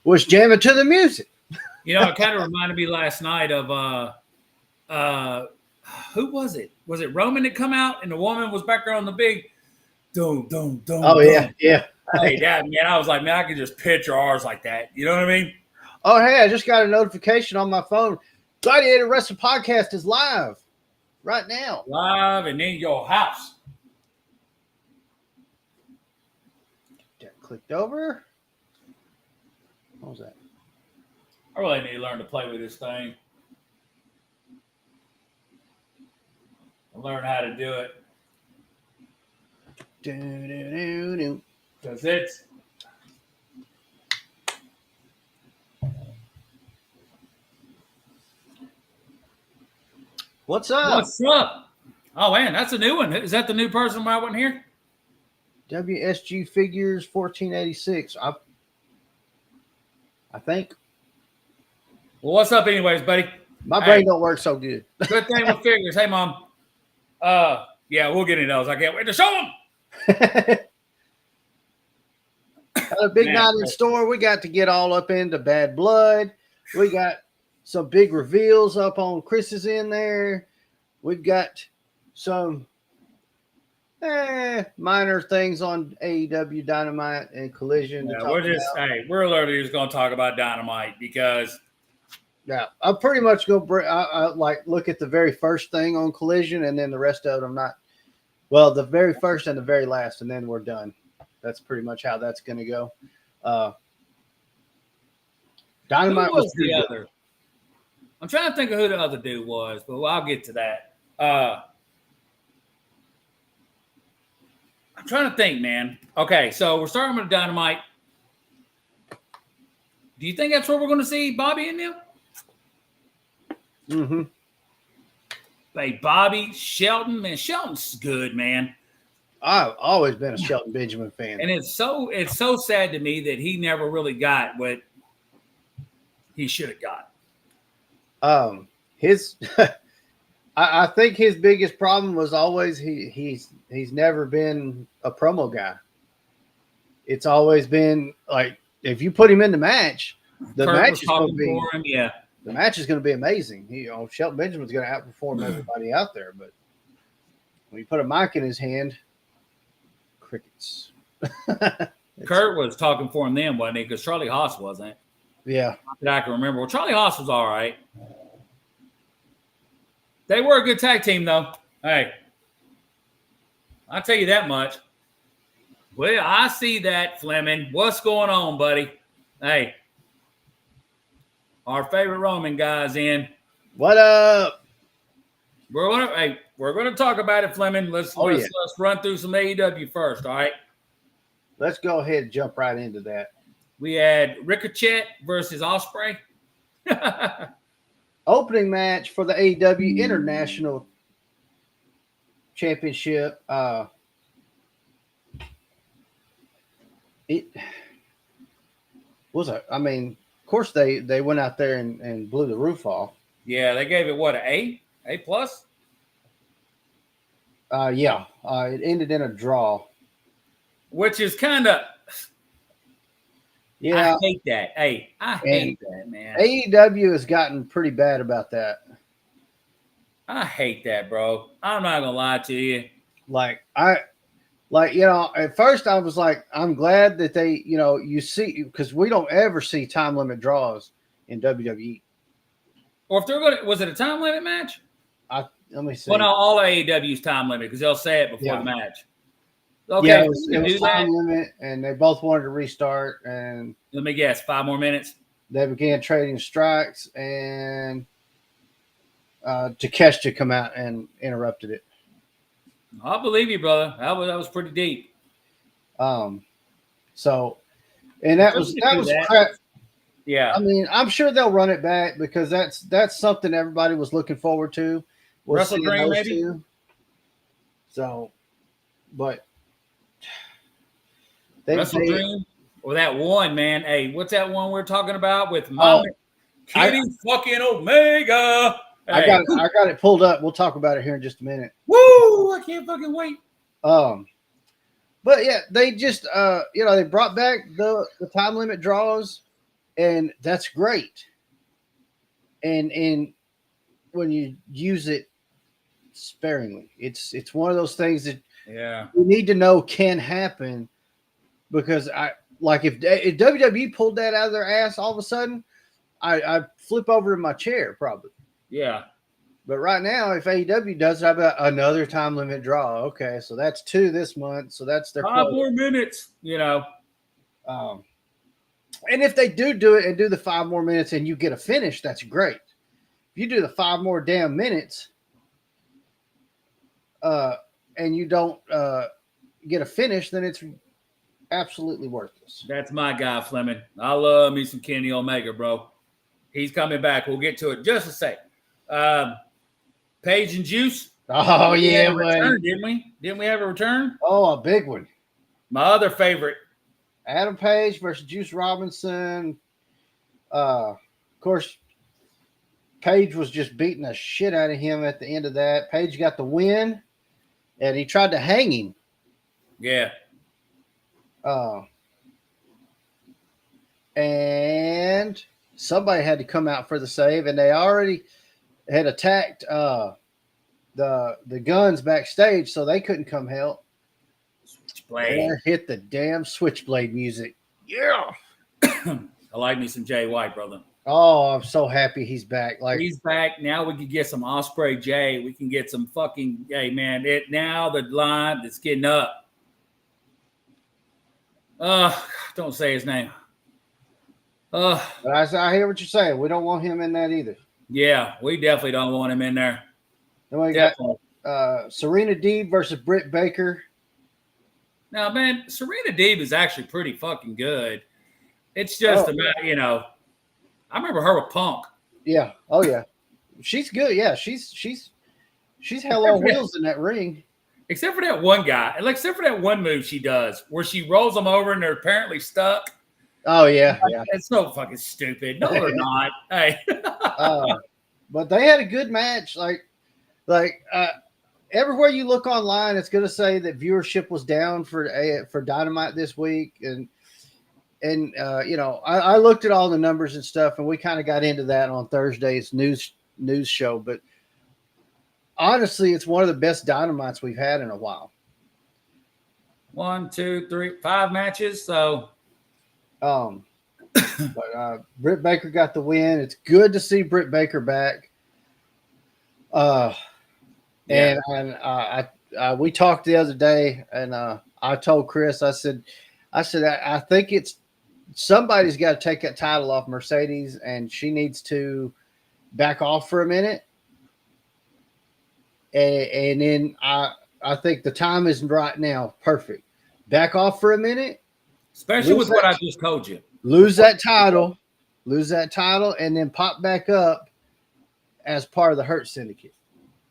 Was jamming to the music. You know, it kind of reminded me last night of who was it? Was it Roman that come out and the woman was back there on the big don't. Oh yeah. Hey, Dad, man, I was like, man, I could just picture ours like that. You know what I mean? Oh, hey, I just got a notification on my phone. Gladiator Wrestling Podcast is live right now. Live and in your house. Get that clicked over. What was that? I really need to learn to play with this thing. Learn how to do it. Because it's What's up? What's up? Oh man, that's a new one. Is that the new person I wasn't here? WSG Figures 1486. I think. Well, what's up anyways, buddy? My brain don't work so good. Good thing with figures. Hey, Mom. Yeah, we'll get into those. I can't wait to show them. Had a big night in store. We got to get all up into Bad Blood. We got some big reveals up on Chris's in there. We've got some minor things on AEW Dynamite and Collision. Yeah, we're literally just going to talk about Dynamite because. Yeah, I'm pretty much going to I look at the very first thing on Collision, and then the rest of them not. Well, the very first and the very last, and then we're done. That's pretty much how that's going to go. Dynamite was the other. I'm trying to think of who the other dude was, but I'll get to that. I'm trying to think, man. Okay, so we're starting with Dynamite. Do you think that's where we're going to see Bobby and them? Mm-hmm. Like Bobby, Shelton, man. Shelton's good, man. I've always been a Shelton Benjamin fan. And it's so sad to me that he never really got what he should have got. I think his biggest problem was always he's never been a promo guy. It's always been like if you put him in the match, the match is going to be for him, yeah. The match is going to be amazing. Shelton Benjamin's going to outperform everybody out there, but when you put a mic in his hand, crickets. Kurt was talking for him then, wasn't he? Because Charlie Haas wasn't. Yeah. That I can remember. Well, Charlie Haas was all right. They were a good tag team, though. Hey, I'll tell you that much. Well, I see that, Fleming. What's going on, buddy? Hey. Our favorite Roman guy's in. What up? We're gonna talk about it, Fleming. Let's run through some AEW first, all right? Let's go ahead and jump right into that. We had Ricochet versus Ospreay. Opening match for the AEW International Championship. It was of course they went out there and blew the roof off. Yeah, they gave it what, an A? A plus? It ended in a draw. Which is kind of I hate that. Hey, I hate that, man. AEW has gotten pretty bad about that. I hate that, bro. I'm not gonna lie to you. At first I was like, I'm glad that they, you see, because we don't ever see time limit draws in WWE. Or if they're going to, was it a time limit match? Let me see. Well, no, all AEW's time limit because they'll say it before the match. Okay, yeah, it was time limit, and they both wanted to restart. And let me guess, 5 more minutes. They began trading strikes, and Takeshita come out and interrupted it. I believe you, brother. That was pretty deep. And that was crap. Yeah. I mean, I'm sure they'll run it back because that's something everybody was looking forward to. Wrestle Dream, maybe. Two. So, but Wrestle Dream or that one, man. Hey, what's that one we're talking about with Kenny fucking Omega? I got it pulled up. We'll talk about it here in just a minute. Woo! I can't fucking wait. But yeah, they just they brought back the time limit draws, And that's great. And when you use it sparingly, it's one of those things that you need to know can happen, because if WWE pulled that out of their ass all of a sudden, I'd flip over in my chair probably. Yeah. But right now, if AEW does it, how about another time limit draw? Okay, so that's 2 this month. So that's their 5 more minutes, And if they do it and do the 5 more minutes and you get a finish, that's great. If you do the 5 more damn minutes and you don't get a finish, then it's absolutely worthless. That's my guy, Fleming. I love me some Kenny Omega, bro. He's coming back. We'll get to it in just a sec. Paige and Juice. Oh, yeah, return, didn't we? Didn't we have a return? Oh, a big one. My other favorite. Adam Page versus Juice Robinson. Of course, Page was just beating the shit out of him at the end of that. Page got the win, and he tried to hang him. Yeah. And somebody had to come out for the save, and they already had attacked the Guns backstage, so they couldn't come help. Switchblade. Hit the damn Switchblade music. Yeah. I like me some Jay White, brother. Oh, I'm so happy he's back. He's back. Now we can get some Osprey Jay. We can get some fucking, hey, man, now the line that's getting up. Don't say his name. But I hear what you're saying. We don't want him in that either. Yeah, we definitely don't want him in there. Then we got Serena Deeb versus Britt Baker. Now, man, Serena Deeb is actually pretty fucking good. It's just I remember her with Punk. Yeah. Oh yeah. She's good. Yeah, she's hell on wheels in that ring. Except for that one guy. Except for that one move she does where she rolls them over and they're apparently stuck. Oh yeah. Yeah. It's so fucking stupid. No, they're not. Hey. But they had a good match. Everywhere you look online, it's going to say that viewership was down for Dynamite this week, and I looked at all the numbers and stuff, and we kind of got into that on Thursday's news show. But honestly, it's one of the best Dynamites we've had in a while. 1, 2, 3, 5 matches. So, but Britt Baker got the win. It's good to see Britt Baker back. And we talked the other day, and I told Chris, I said, I think somebody's got to take that title off Mercedes, and she needs to back off for a minute. And then I think the time is right now. Perfect. Back off for a minute. Especially with what I just told you. Lose that title, and then pop back up as part of the Hurt Syndicate.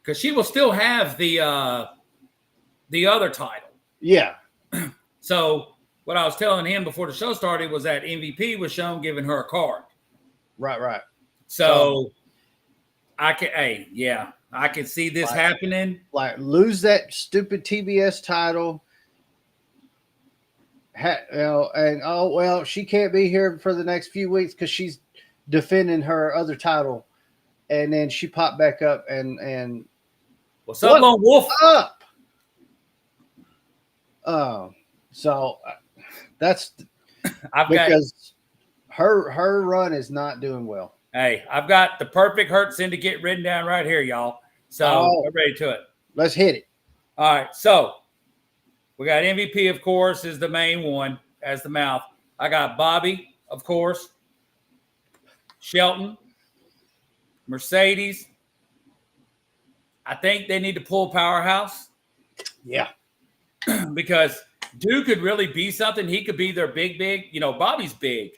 Because she will still have the other title. Yeah. So what I was telling him before the show started was that MVP was shown giving her a card. Right. So I can see this happening. Lose that stupid TBS title. She can't be here for the next few weeks because she's defending her other title, and then she popped back up and what's up, Lone Wolf? Up. So that's because her run is not doing well. Hey, I've got the perfect Hurt Syndicate written down right here, y'all. So we're ready to it. Let's hit it. All right, so we got MVP, of course, is the main one as the mouth. I got Bobby, of course, Shelton, Mercedes. I think they need to pull Powerhouse. Yeah. Because Duke could really be something. He could be their big. Bobby's big.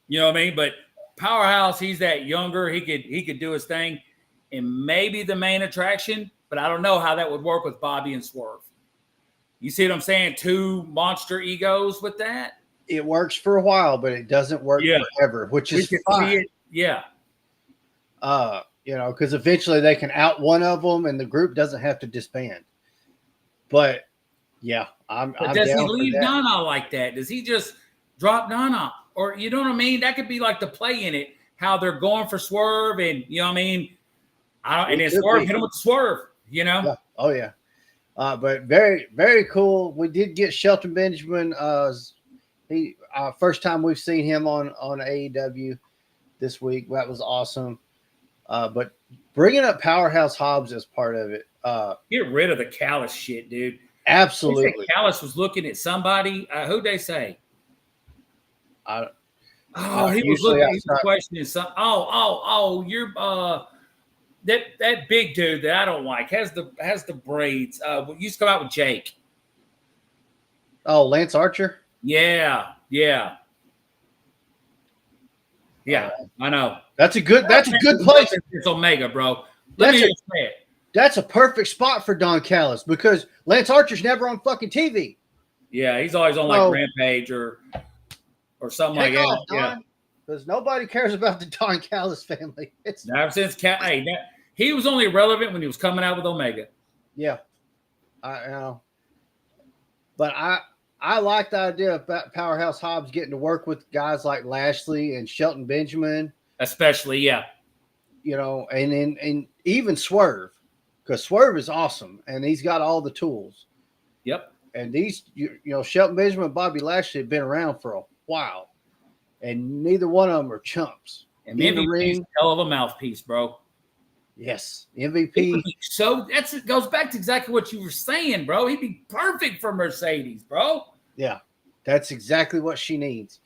You know what I mean? But Powerhouse, he's that younger. He could do his thing. And maybe the main attraction, but I don't know how that would work with Bobby and Swerve. You see what I'm saying? 2 monster egos with that. It works for a while, but it doesn't work forever, which is fine. Yeah. Because eventually they can out one of them, and the group doesn't have to disband. But yeah, I'm does down he leave for that. Nana like that? Does he just drop Nana? or you know what I mean? That could be like the play in it, how they're going for Swerve, and you know what I mean. And then Swerve hit him with the Swerve, you know. Yeah. Oh yeah. But very, very cool. We did get Shelton Benjamin. First time we've seen him on AEW this week. That was awesome. But bringing up Powerhouse Hobbs as part of it. Get rid of the Callis shit, dude. Absolutely. Callis was looking at somebody. Who'd they say? He was looking at the question. You're that big dude that I don't like has the braids. Used to come out with Jake. Oh, Lance Archer. Yeah. I know. That's a good place. It's Omega, bro. Let me just say it. That's a perfect spot for Don Callis because Lance Archer's never on fucking TV. Yeah, he's always on like Rampage or something like that. Yeah, because nobody cares about the Don Callis family. It's ever since he was only relevant when he was coming out with Omega. Yeah, I know. But I like the idea of Powerhouse Hobbs getting to work with guys like Lashley and Shelton Benjamin, especially. Yeah, you know, and even Swerve. Because Swerve is awesome, and he's got all the tools. Yep. And these, Shelton Benjamin and Bobby Lashley have been around for a while, and neither one of them are chumps. And MVP's a hell of a mouthpiece, bro. Yes, MVP. So it goes back to exactly what you were saying, bro. He'd be perfect for Mercedes, bro. Yeah, that's exactly what she needs.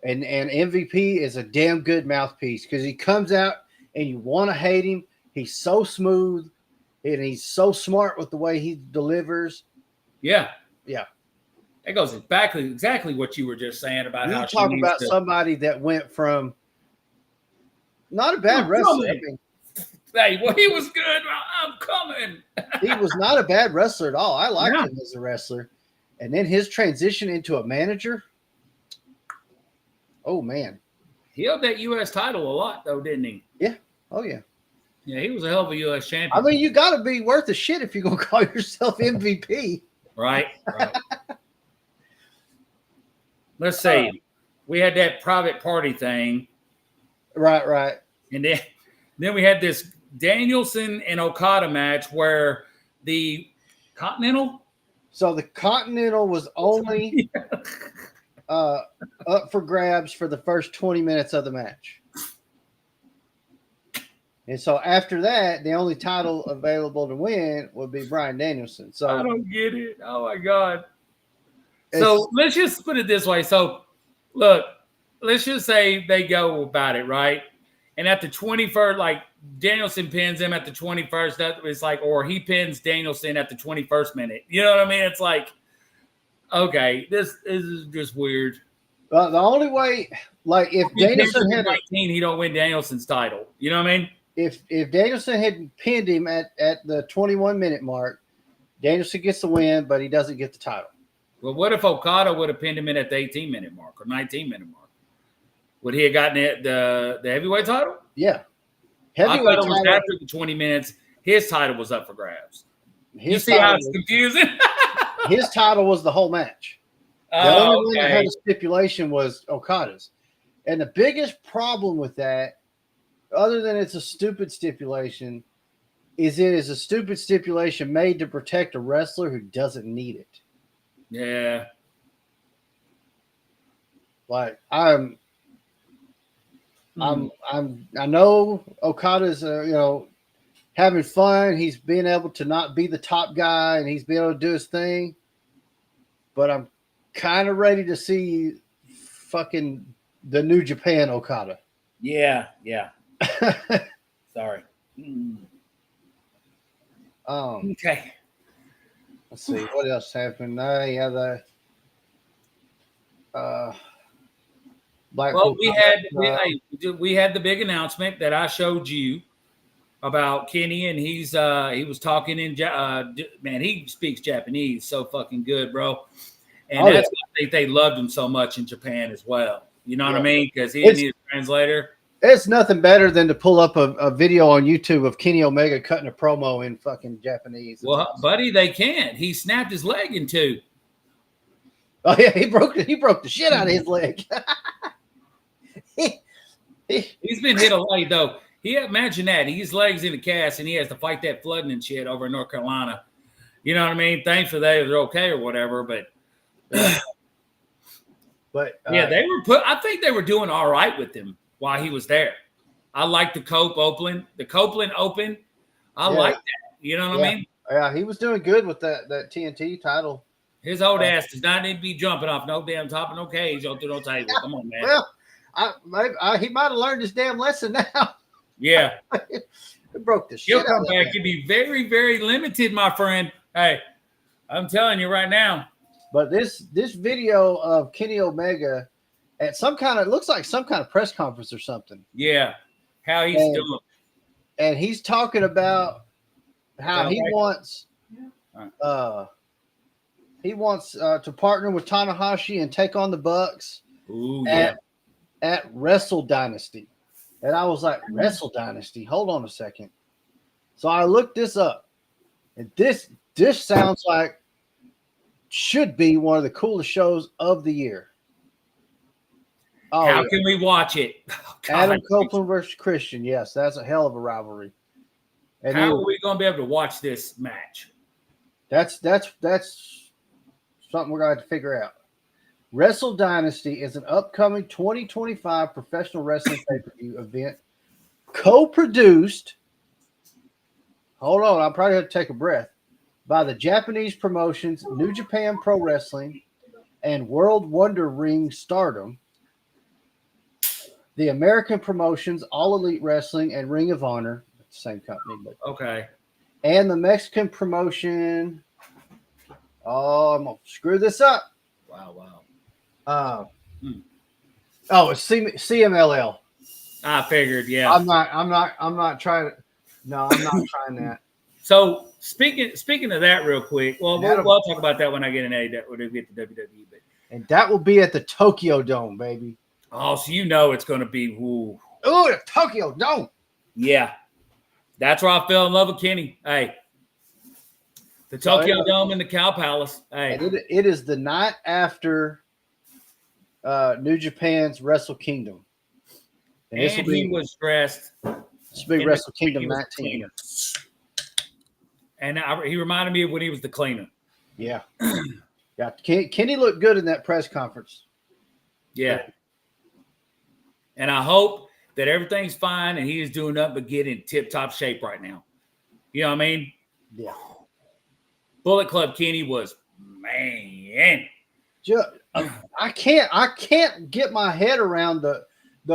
And MVP is a damn good mouthpiece because he comes out and you want to hate him. He's so smooth. And he's so smart with the way he delivers. Yeah. Yeah. That goes exactly what you were just saying about how she talking about somebody that went from not a bad wrestler. Hey, well, he was good. I'm coming. He was not a bad wrestler at all. I liked him as a wrestler. And then his transition into a manager. Oh, man. He held that U.S. title a lot, though, didn't he? Yeah. Oh, yeah. Yeah, he was a hell of a U.S. champion. I mean, you got to be worth a shit if you're going to call yourself MVP. Right. Let's see. We had that private party thing. Right. And then we had this Danielson and Okada match where the Continental. So the Continental was only up for grabs for the first 20 minutes of the match. And so after that, the only title available to win would be Bryan Danielson. So I don't get it. Oh my God. So let's just put it this way. So look, let's just say they go about it, right? And at the 21st, like Danielson pins him at the 21st. That was like, or he pins Danielson at the 21st minute. You know what I mean? It's like, okay, this is just weird. Well, the only way, like if Danielson had 19, he don't win Danielson's title. You know what I mean? If Danielson had pinned him at the 21-minute mark, Danielson gets the win, but he doesn't get the title. Well, what if Okada would have pinned him in at the 18-minute mark or 19-minute mark? Would he have gotten the heavyweight title? Yeah. Heavyweight title was after the 20 minutes. His title was up for grabs. You see how it's confusing? His title was the whole match. The only one that had a stipulation was Okada's. And the biggest problem with that, other than it's a stupid stipulation, is it is a stupid stipulation made to protect a wrestler who doesn't need it. Yeah. Like I know Okada's having fun. He's being able to not be the top guy and he's being able to do his thing. But I'm kind of ready to see fucking the New Japan Okada. Yeah. Sorry. Okay. Let's see what else happened. Well, we had the big announcement that I showed you about Kenny, and he was talking in man, he speaks Japanese so fucking good, bro. And that's why they loved him so much in Japan as well. You know what I mean? Because he didn't need a translator. It's nothing better than to pull up a video on YouTube of Kenny Omega cutting a promo in fucking Japanese. Well, awesome. Buddy, they can't. He snapped his leg in two. Oh yeah, he broke the shit out of his leg. He's been hit a lot, though. Imagine that. His legs in a cast, and he has to fight that flooding and shit over in North Carolina. You know what I mean? Thankfully, they're okay or whatever, but but yeah, they were I think they were doing all right with him while he was there. I like the Copeland Open. I like that. You know what I mean? Yeah, he was doing good with that TNT title. His old ass does not need to be jumping off no damn top of no cage on through no table. Come on, man. Well, he might have learned his damn lesson now. Yeah. It broke the shit. He'll come back. He'll be very, very limited, my friend. Hey, I'm telling you right now. But this video of Kenny Omega at it looks like some kind of press conference or something. Yeah. How he's doing. And he's talking about how he wants to partner with Tanahashi and take on the Bucks at Wrestle Dynasty. And I was like, Wrestle Dynasty? Hold on a second. So I looked this up. And this sounds like should be one of the coolest shows of the year. How can we watch it? Adam Copeland versus Christian. Yes, that's a hell of a rivalry. And how are we going to be able to watch this match? That's something we're going to have to figure out. Wrestle Dynasty is an upcoming 2025 professional wrestling pay-per-view event co-produced. Hold on, I'll probably have to take a breath. By the Japanese promotions New Japan Pro Wrestling and World Wonder Ring Stardom. The American promotions All Elite Wrestling and Ring of Honor, same company, but okay. And the Mexican promotion. Oh, I'm gonna screw this up. Wow. It's CMLL. I figured, yeah. I'm not trying to. No, I'm not trying that. So speaking of that, real quick. Well, we'll talk about that when I get when we get to WWE. And that will be at the Tokyo Dome, baby. Oh, so you know it's going to be Ooh, the Tokyo Dome. Yeah, that's where I fell in love with Kenny. Hey, the Tokyo Dome and the Cow Palace. Hey, it is the night after New Japan's Wrestle Kingdom, and he was dressed. This will be Wrestle Kingdom 19. And he reminded me of when he was the cleaner. Yeah. Yeah. Kenny looked good in that press conference. Yeah. And I hope that everything's fine and he is doing nothing but get in tip-top shape right now. You know what I mean? Yeah. Bullet Club Kenny was, man. I can't get my head around the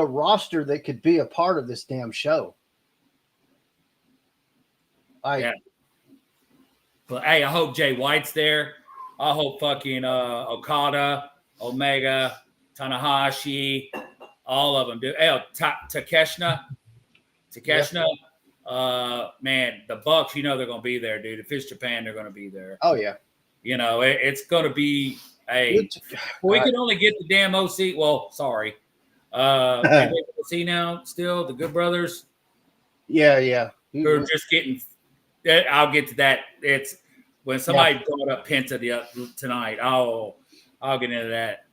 roster that could be a part of this damn show. Yeah. But hey, I hope Jay White's there. I hope fucking Okada, Omega, Tanahashi, all of them do. Hey, Takeshna. Man, the Bucks, you know they're going to be there, dude. If it's Japan, they're going to be there. Oh, yeah. You know, it's going to be we can only get the damn OC. Well, sorry. OC now still, the Good Brothers. Yeah. They're just getting – I'll get to that. It's when somebody brought up Penta tonight. I'll get into that.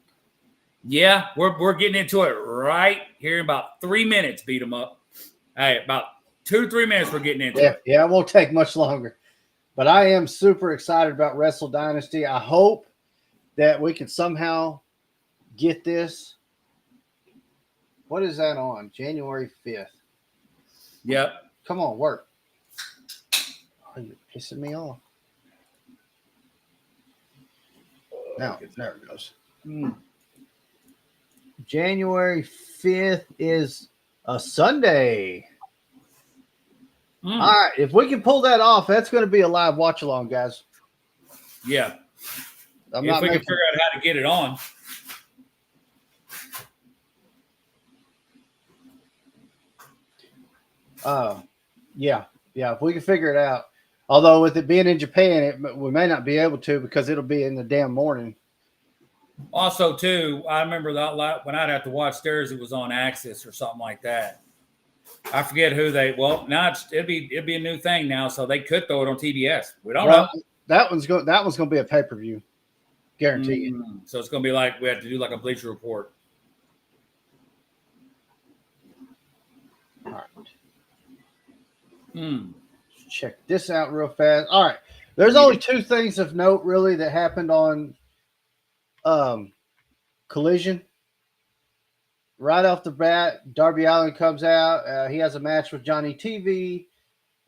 Yeah, we're getting into it right here in about 3 minutes. Beat them up. Hey, about 2-3 minutes. We're getting into it. Yeah, it won't take much longer. But I am super excited about Wrestle Dynasty. I hope that we can somehow get this. What is that on? January 5th. Yep. Come on, work. Oh, you're pissing me off. Now, there it goes. January 5th is a Sunday. All right. If we can pull that off, that's going to be a live watch along, guys. Yeah. If we can figure out how to get it on. Yeah. If we can figure it out. Although with it being in Japan, we may not be able to because it'll be in the damn morning. Also, too, I remember that when I'd have to watch theirs, it was on Access or something like that. I forget who now it'd be a new thing now, so they could throw it on TBS. We don't know. That one's going to be a pay-per-view, guaranteed. So it's going to be like we have to do like a Bleacher Report. Check this out real fast. All right. There's only two things of note, really, that happened on Collision. Right off the bat, Darby Allin comes out. He has a match with Johnny TV.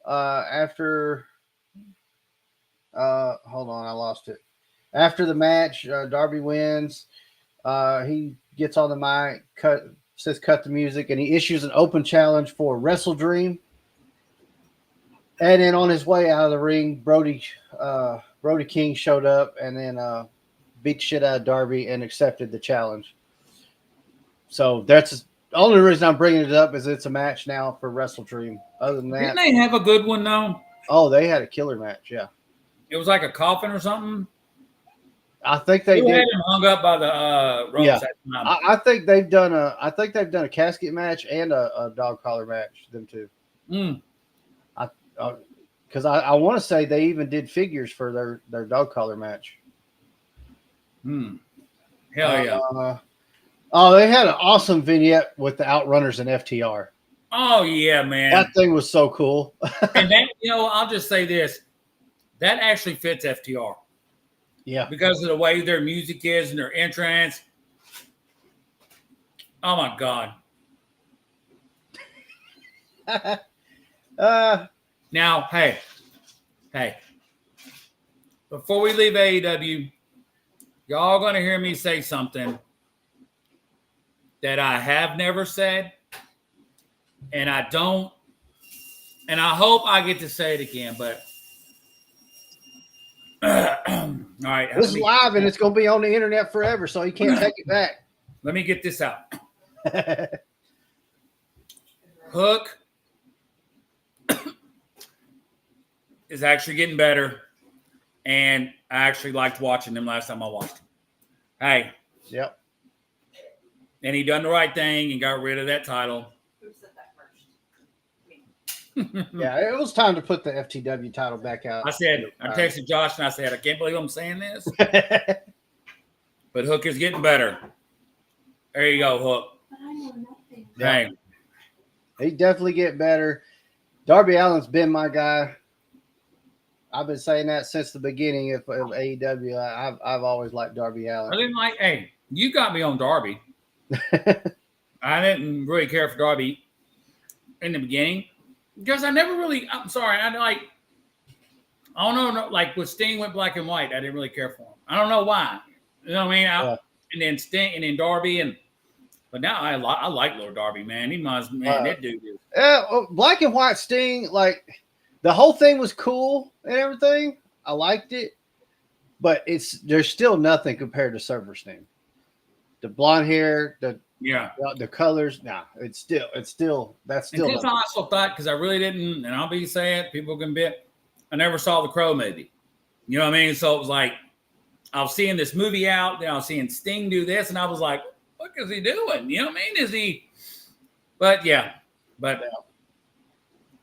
After, hold on, I lost it. After the match, Darby wins. He gets on the mic, says cut the music, and he issues an open challenge for Wrestle Dream. And then on his way out of the ring, Brody King showed up and then beat the shit out of Darby and accepted the challenge. So that's the only reason I'm bringing it up is it's a match now for Wrestle Dream. Other than that, didn't they have a good one though? Oh, they had a killer match. Yeah, it was like a coffin or something. I think they did. Had him hung up by the ropes. Yeah, I think they've done a casket match and a dog collar match. Them two. Because I want to say they even did figures for their dog collar match. Hell yeah. They had an awesome vignette with the Outrunners and FTR. Oh yeah, man. That thing was so cool. And that, I'll just say this. That actually fits FTR. Yeah. Because of the way their music is and their entrance. Oh my God. Now, hey. Before we leave AEW, y'all gonna hear me say something that I have never said, and I don't, and I hope I get to say it again, but all right. This is live and it's gonna be on the internet forever, so you can't take it back. Let me get this out. Hook is actually getting better, and I actually liked watching him last time I watched him. Hey. Yep. And he done the right thing and got rid of that title. Who said that first? Yeah, it was time to put the FTW title back out. I texted Josh and I said, I can't believe I'm saying this. But Hook is getting better. There you go, Hook. But I know nothing. Dang. He definitely get better. Darby Allin's been my guy. I've been saying that since the beginning of AEW. I've always liked Darby Allin. I didn't hey, you got me on Darby. I didn't really care for Darby in the beginning because I'm sorry, I don't know, like when Sting went black and white, I didn't really care for him. I don't know why. You know what I mean? And then Sting and then Darby but now I like Lord Darby, man. That dude is. Yeah, black and white Sting, like the whole thing was cool and everything. I liked it, but there's still nothing compared to Silver Sting. The blonde hair, the colors. Nah, it's still that's still. That's I also thought because I really didn't, and I'll be saying people can bet. I never saw the Crow movie. You know what I mean? So it was like I was seeing this movie out, then I was seeing Sting do this, and I was like, "What is he doing?" You know what I mean? Is he? But yeah.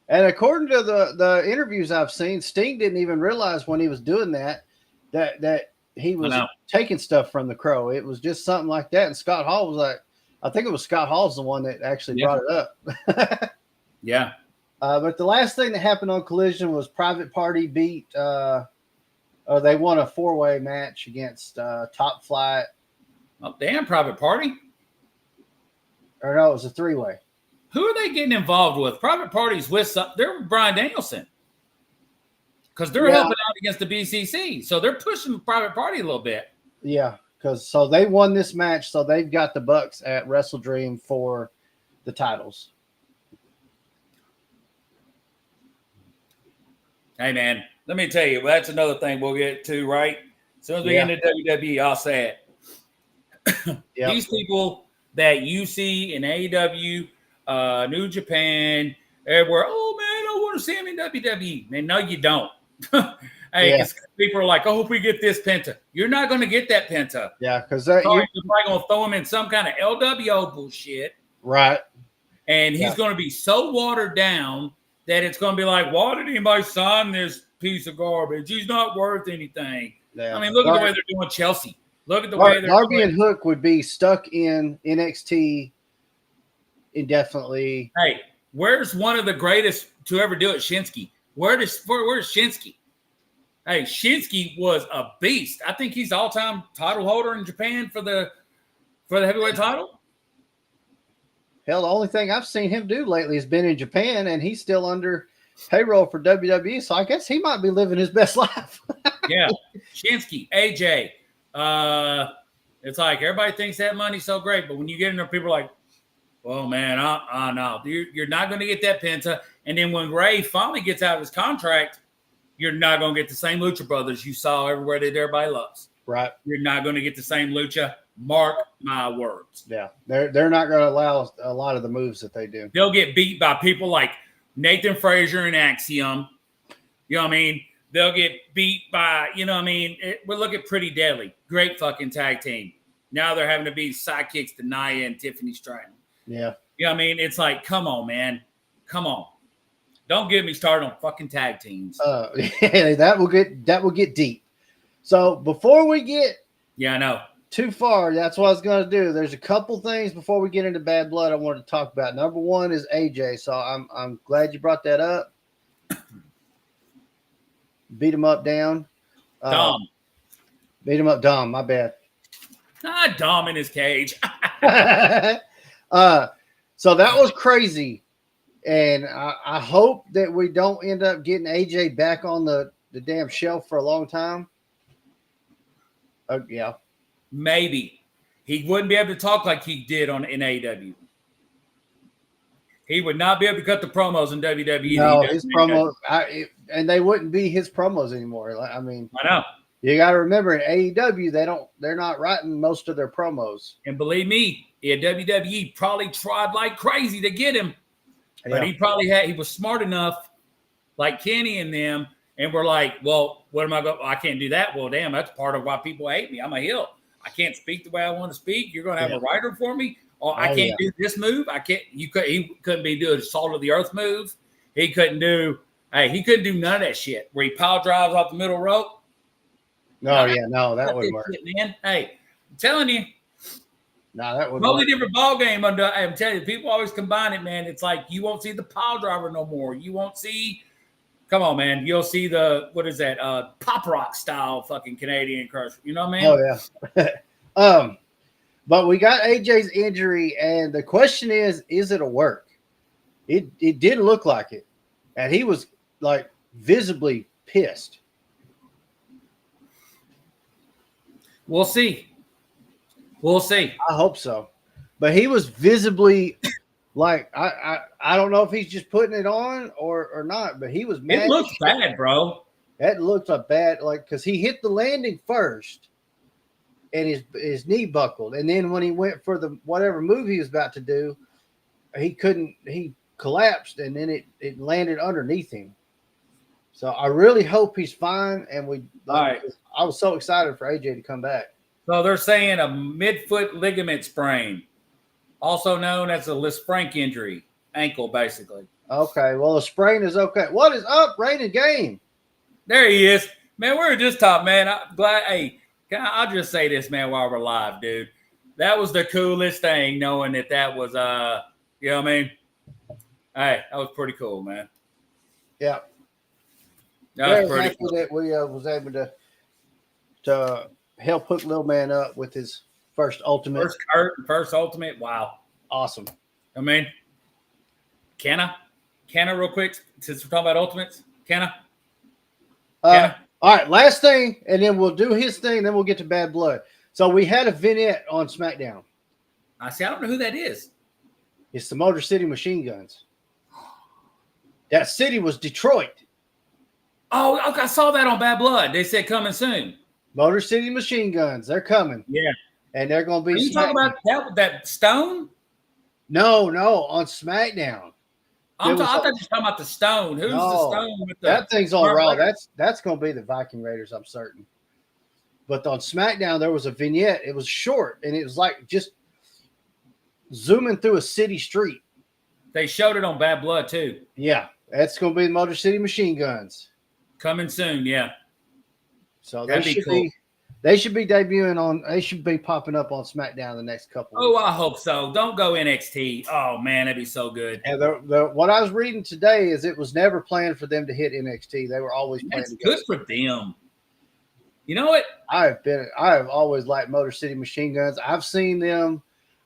And according to the interviews I've seen, Sting didn't even realize when he was doing that he was taking stuff from the Crow. It was just something like that. And Scott Hall was like, I think it was Scott Hall's the one that actually brought it up. Yeah. But the last thing that happened on Collision was Private Party beat, they won a 4-way match against Top Flight. Oh, damn, Private Party. Or no, it was a 3-way. Who are they getting involved with? Private Party's they're Bryan Danielson. Because they're helping out against the BCC. So they're pushing Private Party a little bit. Yeah, so they won this match. So they've got the Bucks at Wrestle Dream for the titles. Hey, man, let me tell you, that's another thing we'll get to, right? As soon as we get into WWE, I'll say it. These people that you see in AEW, New Japan, everywhere, oh, man, I want to see him in WWE. Man, no, you don't. People are like, I hope we get this Penta. You're not going to get that Penta. Yeah, because you're probably going to throw him in some kind of LWO bullshit. Right. And he's going to be so watered down that it's going to be like, why did anybody sign this piece of garbage? He's not worth anything. Yeah. I mean, look at the way they're doing Chelsea. Look at the way they're Darby and Hook would be stuck in NXT indefinitely. Hey, Where's one of the greatest to ever do it, Shinsuke? Where's Shinsuke? Hey, Shinsuke was a beast. I think he's all-time title holder in Japan for the heavyweight title. Hell, the only thing I've seen him do lately has been in Japan, and he's still under payroll for WWE. So I guess he might be living his best life. Yeah, Shinsuke, AJ. It's like everybody thinks that money's so great, but when you get in there, people are like, "Oh man, no, you're not going to get that Penta." And then when Ray finally gets out of his contract, you're not going to get the same Lucha Brothers you saw everywhere that everybody loves. Right. You're not going to get the same Lucha. Mark my words. Yeah, they're not going to allow a lot of the moves that they do. They'll get beat by people like Nathan Frazier and Axiom. You know what I mean? They'll get beat by, you know what I mean? We'll look at Pretty Deadly. Great fucking tag team. Now they're having to be sidekicks to Nia and Tiffany Stratton. Yeah. You know what I mean? It's like, come on, man. Come on. Don't get me started on fucking tag teams. Yeah, that will get deep. So before we get I know. too far, that's what I was going to do. There's a couple things before we get into Bad Blood I wanted to talk about. Number one is AJ. So I'm glad you brought that up. Beat him up, down. Dom. Beat him up, Dom. My bad. Dom in his cage. So that was crazy. And I hope that we don't end up getting AJ back on the damn shelf for a long time. Yeah. Maybe. He wouldn't be able to talk like he did in AEW. He would not be able to cut the promos in WWE. No, his promos, and they wouldn't be his promos anymore. I mean, I know. You got to remember, in AEW, they're not writing most of their promos. And believe me, WWE probably tried like crazy to get him. But he was smart enough, like Kenny and them, and we're like, well, what am I going? I can't do that. Well, damn, that's part of why people hate me. I'm a heel. I can't speak the way I want to speak. You're going to have a writer for me. Or I can't do this move. I can't. He couldn't be doing a salt of the earth move. He couldn't do none of that shit where he pile drives off the middle rope. No, that wouldn't work, shit, man. Hey, I'm telling you. No, that would totally different ball game. I'm telling you, people always combine it, man. It's like you won't see the pile driver no more. You won't see. Come on, man. You'll see what is that? Pop rock style fucking Canadian crusher. You know what I mean? Oh yeah. But we got AJ's injury, and the question is it a work? It didn't look like it, and he was like visibly pissed. We'll see. I hope so. But he was visibly like, I don't know if he's just putting it on or not, but he was mad. It looks bad, bro. That looked like bad, like, because he hit the landing first and his knee buckled. And then when he went for the whatever move he was about to do, he collapsed, and then it landed underneath him. So I really hope he's fine. And I was so excited for AJ to come back. So they're saying a midfoot ligament sprain, also known as a Lisfranc injury, ankle, basically. Okay, well, a sprain is okay. What is up, Rated Game? There he is. Man, we're just top, man. I'm glad. Hey, I'll just say this, man, while we're live, dude. That was the coolest thing, knowing that was, you know what I mean? Hey, that was pretty cool, man. Yeah. That was pretty cool. That we was able to help hook little man up with his first ultimate. First ultimate. Wow. Awesome. I mean, can I real quick, since we're talking about ultimates? Can I? All right, last thing, and then we'll do his thing, then we'll get to Bad Blood. So we had a vignette on SmackDown. I don't know who that is. It's the Motor City Machine Guns. That city was Detroit. Oh, okay, I saw that on Bad Blood. They said coming soon. Motor City Machine Guns, they're coming. Yeah. And they're going to be. Are you talking about that Stone? No, on SmackDown. I thought you were talking about the Stone. Who's the Stone? With that thing's on Raw. That's going to be the Viking Raiders, I'm certain. But on SmackDown, there was a vignette. It was short, and it was like just zooming through a city street. They showed it on Bad Blood, too. Yeah, that's going to be the Motor City Machine Guns. Coming soon, yeah. So that'd be cool. They should be debuting on. They should be popping up on SmackDown the next couple. Oh, I hope so. Don't go NXT. Oh man, that'd be so good. And what I was reading today is it was never planned for them to hit NXT. They were always planned to go. Good for them. You know what? I have always liked Motor City Machine Guns. I've seen them.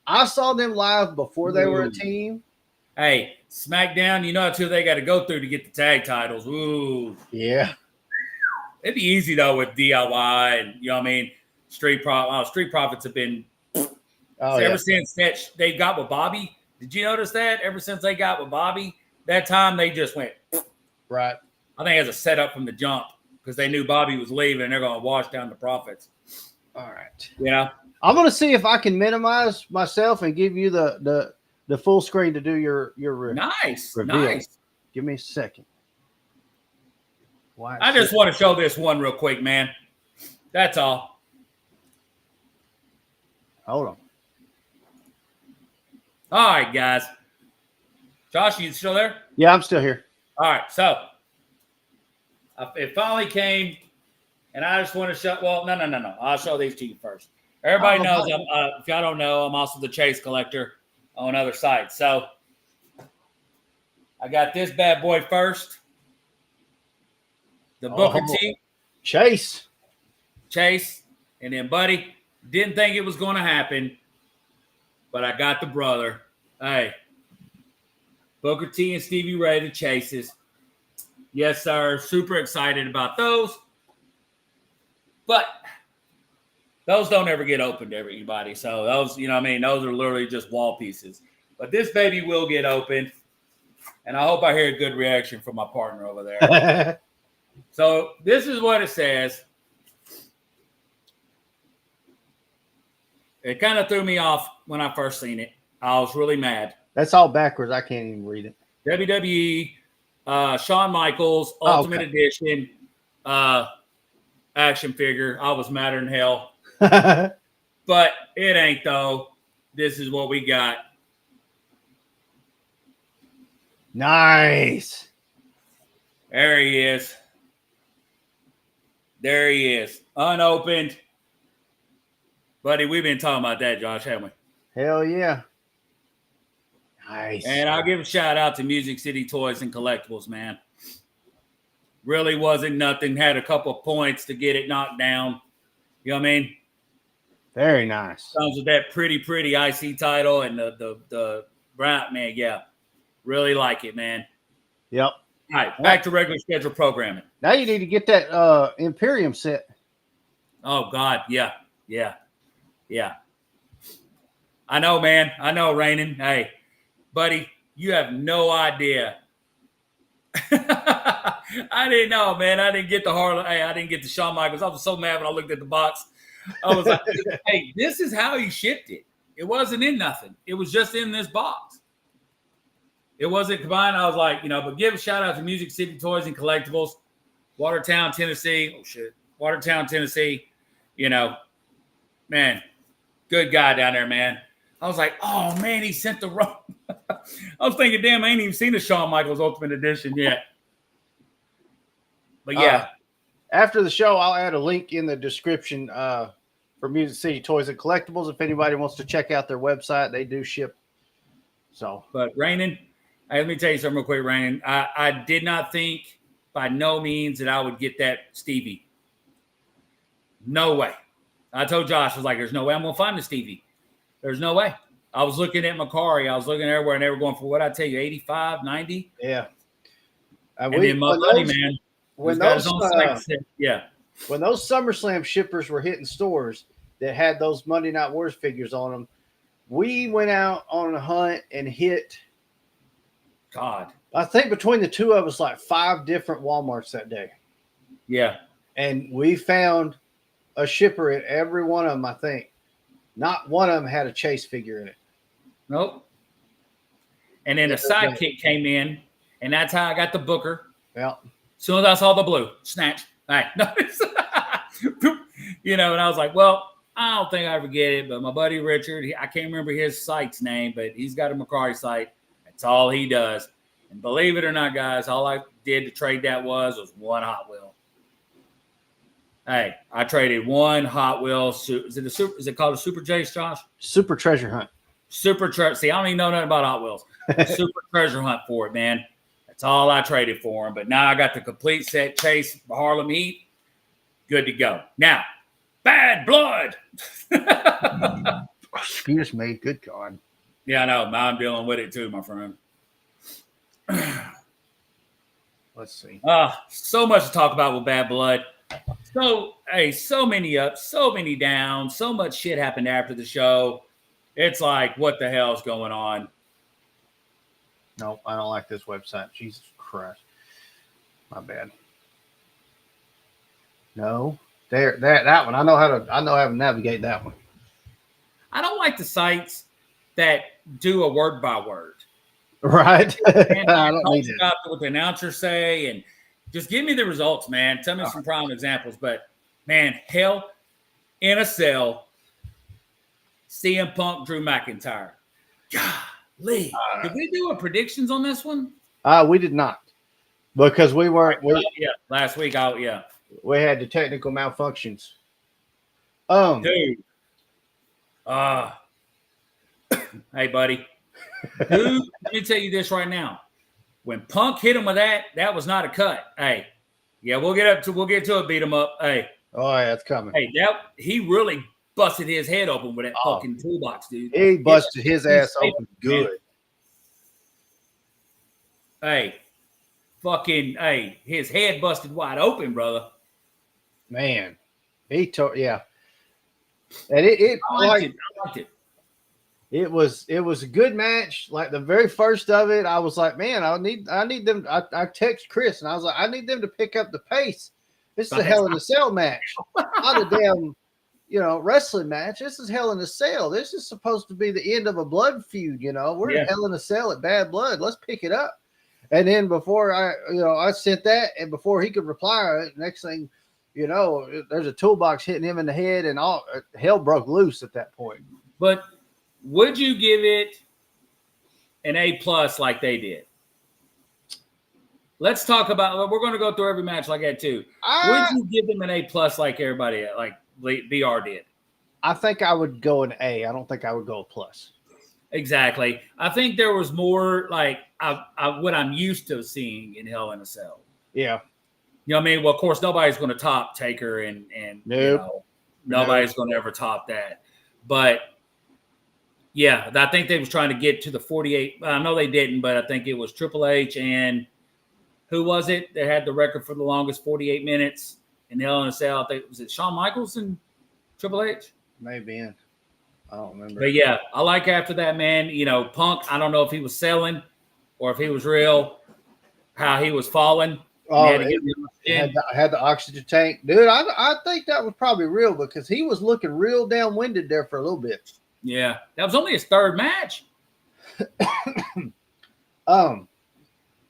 I saw them live before they were a team. Hey, SmackDown, you know that's who they got to go through to get the tag titles. Ooh. Yeah. It'd be easy, though, with DIY and, you know what I mean? Street Profits have been ever since that they got with Bobby. Did you notice that? Ever since they got with Bobby, that time they just went. Right. I think as a setup from the jump because they knew Bobby was leaving and they're going to wash down the Profits. All right. Yeah. I'm going to see if I can minimize myself and give you the full screen to do your nice. reveal. Nice. Give me a second. I just want to show this one real quick, man. That's all. Hold on. All right, guys. Josh, you still there? Yeah, I'm still here. All right, so it finally came, and I just want to show. Well, no. I'll show these to you first. Everybody knows. If y'all don't know, I'm also the Chase collector on other sites. So I got this bad boy first. The Booker T. Chase. And then, buddy, didn't think it was going to happen, but I got the brother. Hey, Booker T and Stevie Ray, the Chases. Yes, sir. Super excited about those. But those don't ever get opened to everybody. So those, you know what I mean? Those are literally just wall pieces. But this baby will get opened. And I hope I hear a good reaction from my partner over there. So this is what it says. It kind of threw me off when I first seen it. I was really mad. That's all backwards. I can't even read it. WWE, Shawn Michaels, Ultimate Edition, action figure. I was madder than hell. But it ain't, though. This is what we got. Nice. There he is. There he is. Unopened. Buddy, we've been talking about that, Josh, haven't we? Hell yeah. Nice. And I'll give a shout out to Music City Toys and Collectibles, man. Really wasn't nothing. Had a couple of points to get it knocked down. You know what I mean? Very nice. Comes with that pretty IC title and the brown, man, yeah. Really like it, man. Yep. All right, back to regular schedule programming. Now you need to get that Imperium set. Oh, God, yeah. I know, man. I know, Rainin. Hey, buddy, you have no idea. I didn't know, man. I didn't get the Harley. Hey, I didn't get the Shawn Michaels. I was so mad when I looked at the box. I was like, hey, this is how he shipped it. It wasn't in nothing. It was just in this box. It wasn't combined. I was like, but give a shout out to Music City Toys and Collectibles, Watertown, Tennessee. Oh, shit. Watertown, Tennessee. Man, good guy down there, man. I was like, oh, man, he sent the wrong. I was thinking, damn, I ain't even seen the Shawn Michaels Ultimate Edition yet. But, yeah. After the show, I'll add a link in the description for Music City Toys and Collectibles. If anybody wants to check out their website, they do ship. So, but Rainin, let me tell you something real quick, Rainin. I did not think by no means that I would get that Stevie. No way. I told Josh, I was like, there's no way I'm going to find the Stevie. There's no way. I was looking at Macari. I was looking everywhere, and they were going for, what I tell you, 85, 90? Yeah. And then my buddy, man, when those SummerSlam shippers were hitting stores that had those Monday Night Wars figures on them, we went out on a hunt and hit, God, I think between the two of us, like 5 different Walmarts that day. Yeah. And we found a shipper at every one of them, I think. Not one of them had a Chase figure in it. Nope. And then a sidekick came in, and that's how I got the Booker. Yeah. As soon as I saw the blue, snatch. All right. And I was like, well, I don't think I ever get it. But my buddy Richard, I can't remember his site's name, but he's got a Macari site. That's all he does. And believe it or not, guys, all I did to trade that was one Hot Wheel. Hey, I traded one Hot Wheels. Is it called a Super Chase, Josh? Super treasure hunt. Super treasure. See, I don't even know nothing about Hot Wheels. Super treasure hunt for it, man. That's all I traded for him. But now I got the complete set Chase Harlem Heat. Good to go. Now, Bad Blood. Excuse me. Good God. Yeah, I know. I'm dealing with it too, my friend. Let's see. So much to talk about with Bad Blood. So many ups, so many downs, so much shit happened after the show. It's like, what the hell's going on? No, I don't like this website. Jesus Christ. My bad. No. That one. I know how to navigate that one. I don't like the sites that do a word by word. Right. I don't need about what the announcers say, and just give me the results, man. Tell me some prime examples. But man, Hell in a Cell, CM Punk, Drew McIntyre. Golly. Did we do a predictions on this one? We did not. Because we weren't. Last week. We had the technical malfunctions. Dude. Hey, buddy. Dude, let me tell you this right now. When Punk hit him with that was not a cut. Hey, yeah, we'll get to it, beat him up. Hey. Oh, yeah, it's coming. Hey, he really busted his head open with that fucking toolbox, dude. He busted his ass open good. Hey, his head busted wide open, brother. Man, and I liked it. It was a good match. Like the very first of it, I was like, man, I need them. I text Chris and I was like, I need them to pick up the pace. This is a Hell in a Cell match, not a damn, wrestling match. This is Hell in a Cell. This is supposed to be the end of a blood feud. We're in Hell in a Cell at Bad Blood. Let's pick it up. And then before I sent that, and before he could reply, next thing, there's a toolbox hitting him in the head, and all hell broke loose at that point. But would you give it an A+ like they did? Let's talk about. We're going to go through every match like that too. Would you give them an A+ like everybody, like BR did? I think I would go an A. I don't think I would go a plus. Exactly. I think there was more like what I'm used to seeing in Hell in a Cell. Yeah. You know what I mean? Well, of course, nobody's going to top Taker, and nobody's going to ever top that. But yeah, I think they was trying to get to the 48. I know they didn't, but I think it was Triple H and who was it that had the record for the longest 48 minutes in Hell in a Cell? I think was it Shawn Michaels and Triple H? Maybe. I don't remember. But yeah, I like after that, man. Punk. I don't know if he was selling or if he was real. How he was falling. Oh, had the oxygen tank, dude. I think that was probably real because he was looking real downwinded there for a little bit. Yeah, that was only his third match.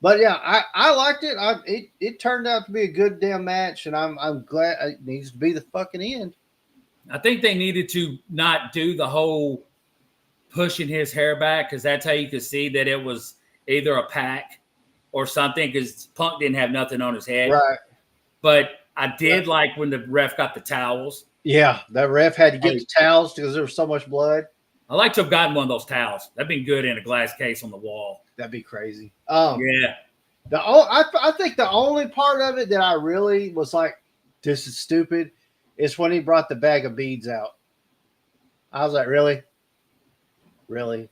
But yeah, I liked it. It turned out to be a good damn match, and I'm glad it needs to be the fucking end. I think they needed to not do the whole pushing his hair back because that's how you could see that it was either a pack or something because Punk didn't have nothing on his head. Right. But I did like when the ref got the towels. Yeah, that ref had to get the towels because there was so much blood. I like to have gotten one of those towels. That'd been good in a glass case on the wall. That'd be crazy. Yeah. I think the only part of it that I really was like, this is stupid, is when he brought the bag of beads out. I was like, really? Really?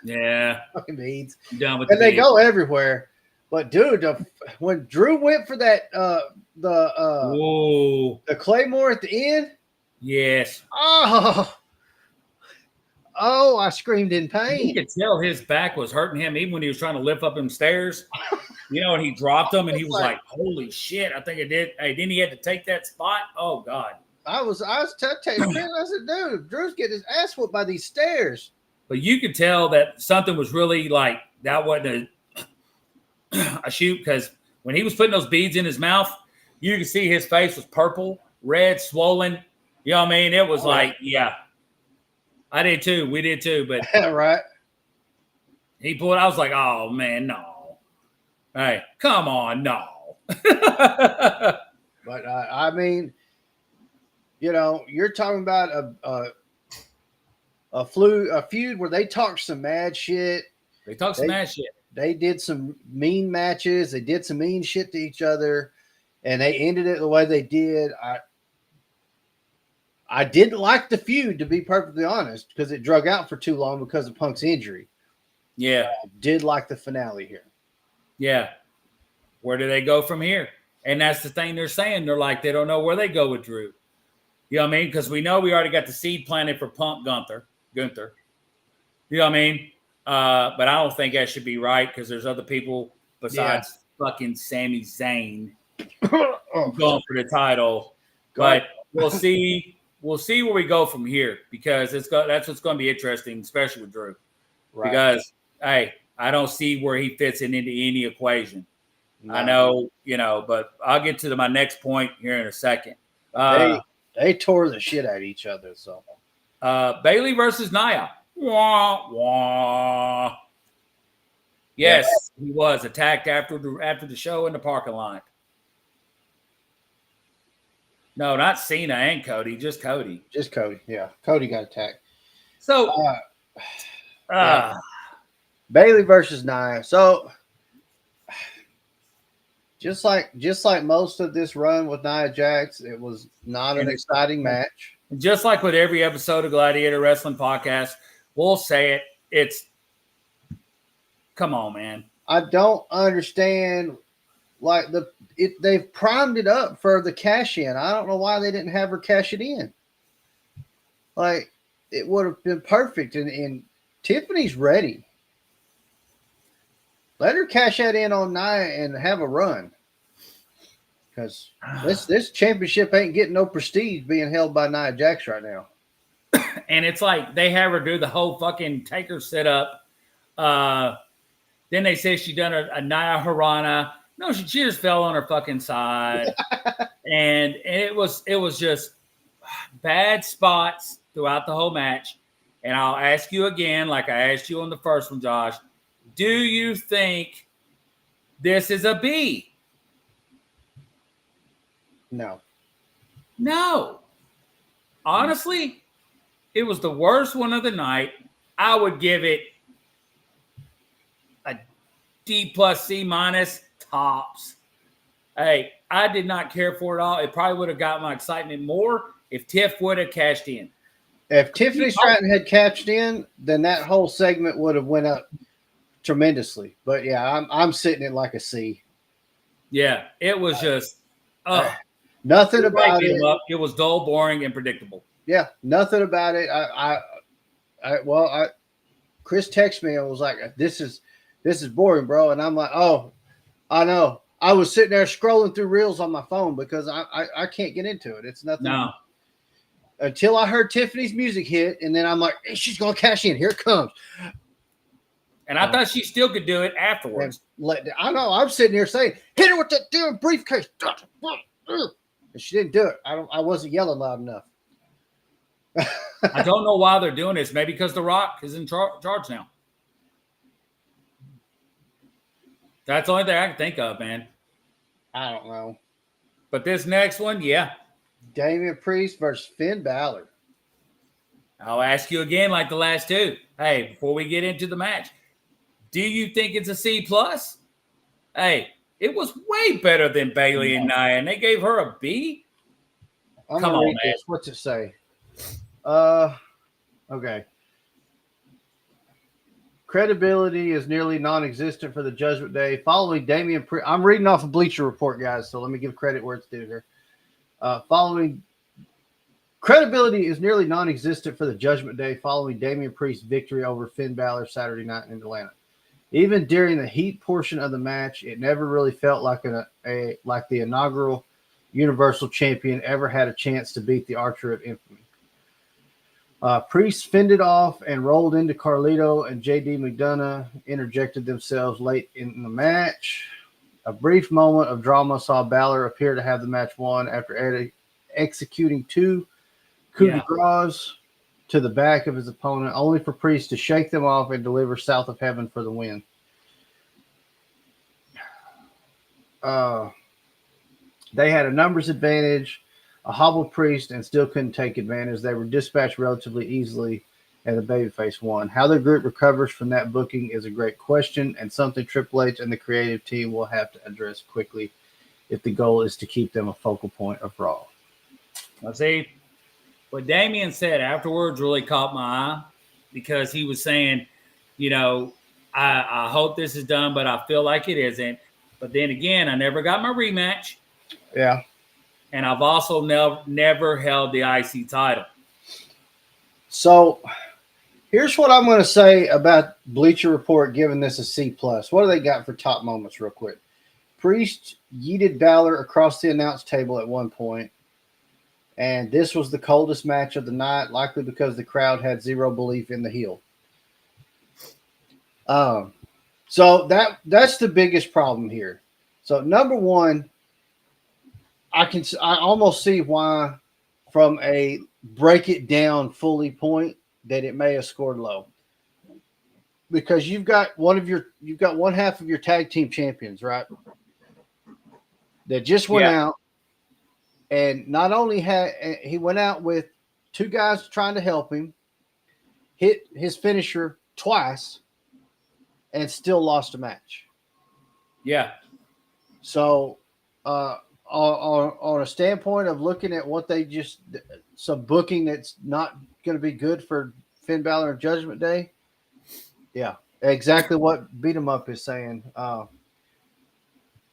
Yeah. Fucking beads. I'm done with and the they beads. go everywhere. But dude, when Drew went for that the Claymore at the end. Yes. Oh, I screamed in pain. You could tell his back was hurting him even when he was trying to lift up them stairs. And he dropped them and he was like, holy shit, I think it did. Hey, then he had to take that spot. Oh, God. I was telling him, I said, dude, Drew's getting his ass whooped by these stairs. But you could tell that something was really like, that wasn't a shoot because when he was putting those beads in his mouth, you could see his face was purple, red, swollen. You know what I mean? It was like, yeah. I did too. We did too. But right. He pulled. I was like, oh man, no. Hey, come on, no. But I mean, you're talking about a feud where they talked some mad shit. They talk some mad shit. They did some mean matches. They did some mean shit to each other, and they ended it the way they did. I didn't like the feud, to be perfectly honest, because it drug out for too long because of Punk's injury. Yeah. I did like the finale here. Yeah. Where do they go from here? And that's the thing they're saying. They're like, they don't know where they go with Drew. You know what I mean? Because we know we already got the seed planted for Punk Gunther. You know what I mean? But I don't think that should be right because there's other people besides fucking Sami Zayn going for the title. But we'll see. We'll see where we go from here because that's what's going to be interesting, especially with Drew. Right. Because, hey, I don't see where he fits into any equation. No. I know, but I'll get to my next point here in a second. They tore the shit out of each other. So, Bayley versus Nia. Wah, wah. Yes, he was attacked after the show in the parking lot. No, not Cena and Cody, just Cody. Just Cody, yeah. Cody got attacked. So, Bayley versus Nia. So, just like most of this run with Nia Jax, it was not an exciting match. Just like with every episode of Gladiator Wrestling Podcast, we'll say it. Come on, man. I don't understand. Like they've primed it up for the cash in. I don't know why they didn't have her cash it in. Like it would have been perfect. And Tiffany's ready. Let her cash that in on Nia and have a run. Because this championship ain't getting no prestige being held by Nia Jax right now. And it's like they have her do the whole fucking Taker setup. Then they say she done a Nia Harana. No, she just fell on her fucking side. And it was just bad spots throughout the whole match. And I'll ask you again, like I asked you on the first one, Josh, do you think this is a B? No. Honestly, it was the worst one of the night. I would give it a D+, C- tops. Hey, I did not care for it all. It probably would have got my excitement more if Tiff would have cashed in. If Tiffany Stratton had cashed in, then that whole segment would have went up tremendously. But yeah, I'm sitting it like a C. Yeah, it was just nothing about it. It was dull, boring, and predictable. Yeah, nothing about it. Chris texted me and was like, "This is boring, bro." And I'm like, "Oh, I know." I was sitting there scrolling through reels on my phone because I can't get into it. It's nothing. No. Until I heard Tiffany's music hit, and then I'm like, hey, she's gonna cash in. Here it comes. And I thought she still could do it afterwards. I know. I'm sitting here saying, "Hit her with that damn briefcase," and she didn't do it. I wasn't yelling loud enough. I don't know why they're doing this. Maybe because The Rock is in charge now. That's the only thing I can think of, man. I don't know. But this next one, yeah. Damian Priest versus Finn Balor. I'll ask you again like the last two. Hey, before we get into the match, do you think it's a C+? Hey, it was way better than Bayley and Nia, and they gave her a B? Come on, man. This. What's it say? Okay. Credibility is nearly non-existent for the Judgment Day. Following Damian Priest, I'm reading off a Bleacher Report, guys, so let me give credit where it's due here. Credibility is nearly non-existent for the Judgment Day following Damian Priest's victory over Finn Balor Saturday night in Atlanta. Even during the heat portion of the match, it never really felt like like the inaugural Universal Champion ever had a chance to beat the Archer of Infamy. Priest fended off and rolled into Carlito, and JD McDonough interjected themselves late in the match. A brief moment of drama saw Balor appear to have the match won after executing two coup de grace to the back of his opponent, only for Priest to shake them off and deliver South of Heaven for the win. They had a numbers advantage. a hobbled Priest and still couldn't take advantage. They were dispatched relatively easily, and the babyface won. How the group recovers from that booking is a great question, and something Triple H and the creative team will have to address quickly if the goal is to keep them a focal point of Raw. Let's see. What Damian said afterwards really caught my eye because he was saying, I hope this is done, but I feel like it isn't. But then again, I never got my rematch. Yeah. And I've also never held the IC title. So here's what I'm going to say about Bleacher Report giving this a C+. What do they got for top moments real quick? Priest yeeted Balor across the announce table at one point. And this was the coldest match of the night, likely because the crowd had zero belief in the heel. So that's the biggest problem here. So number one, I almost see why from a break it down fully point that it may have scored low. Because you've got one half of your tag team champions, right? That just went out. And not only he went out with two guys trying to help him, hit his finisher twice, and still lost a match. Yeah. So, on a standpoint of looking at what they some booking that's not going to be good for Finn Balor and Judgment Day. Yeah, exactly what Beat 'em Up is saying.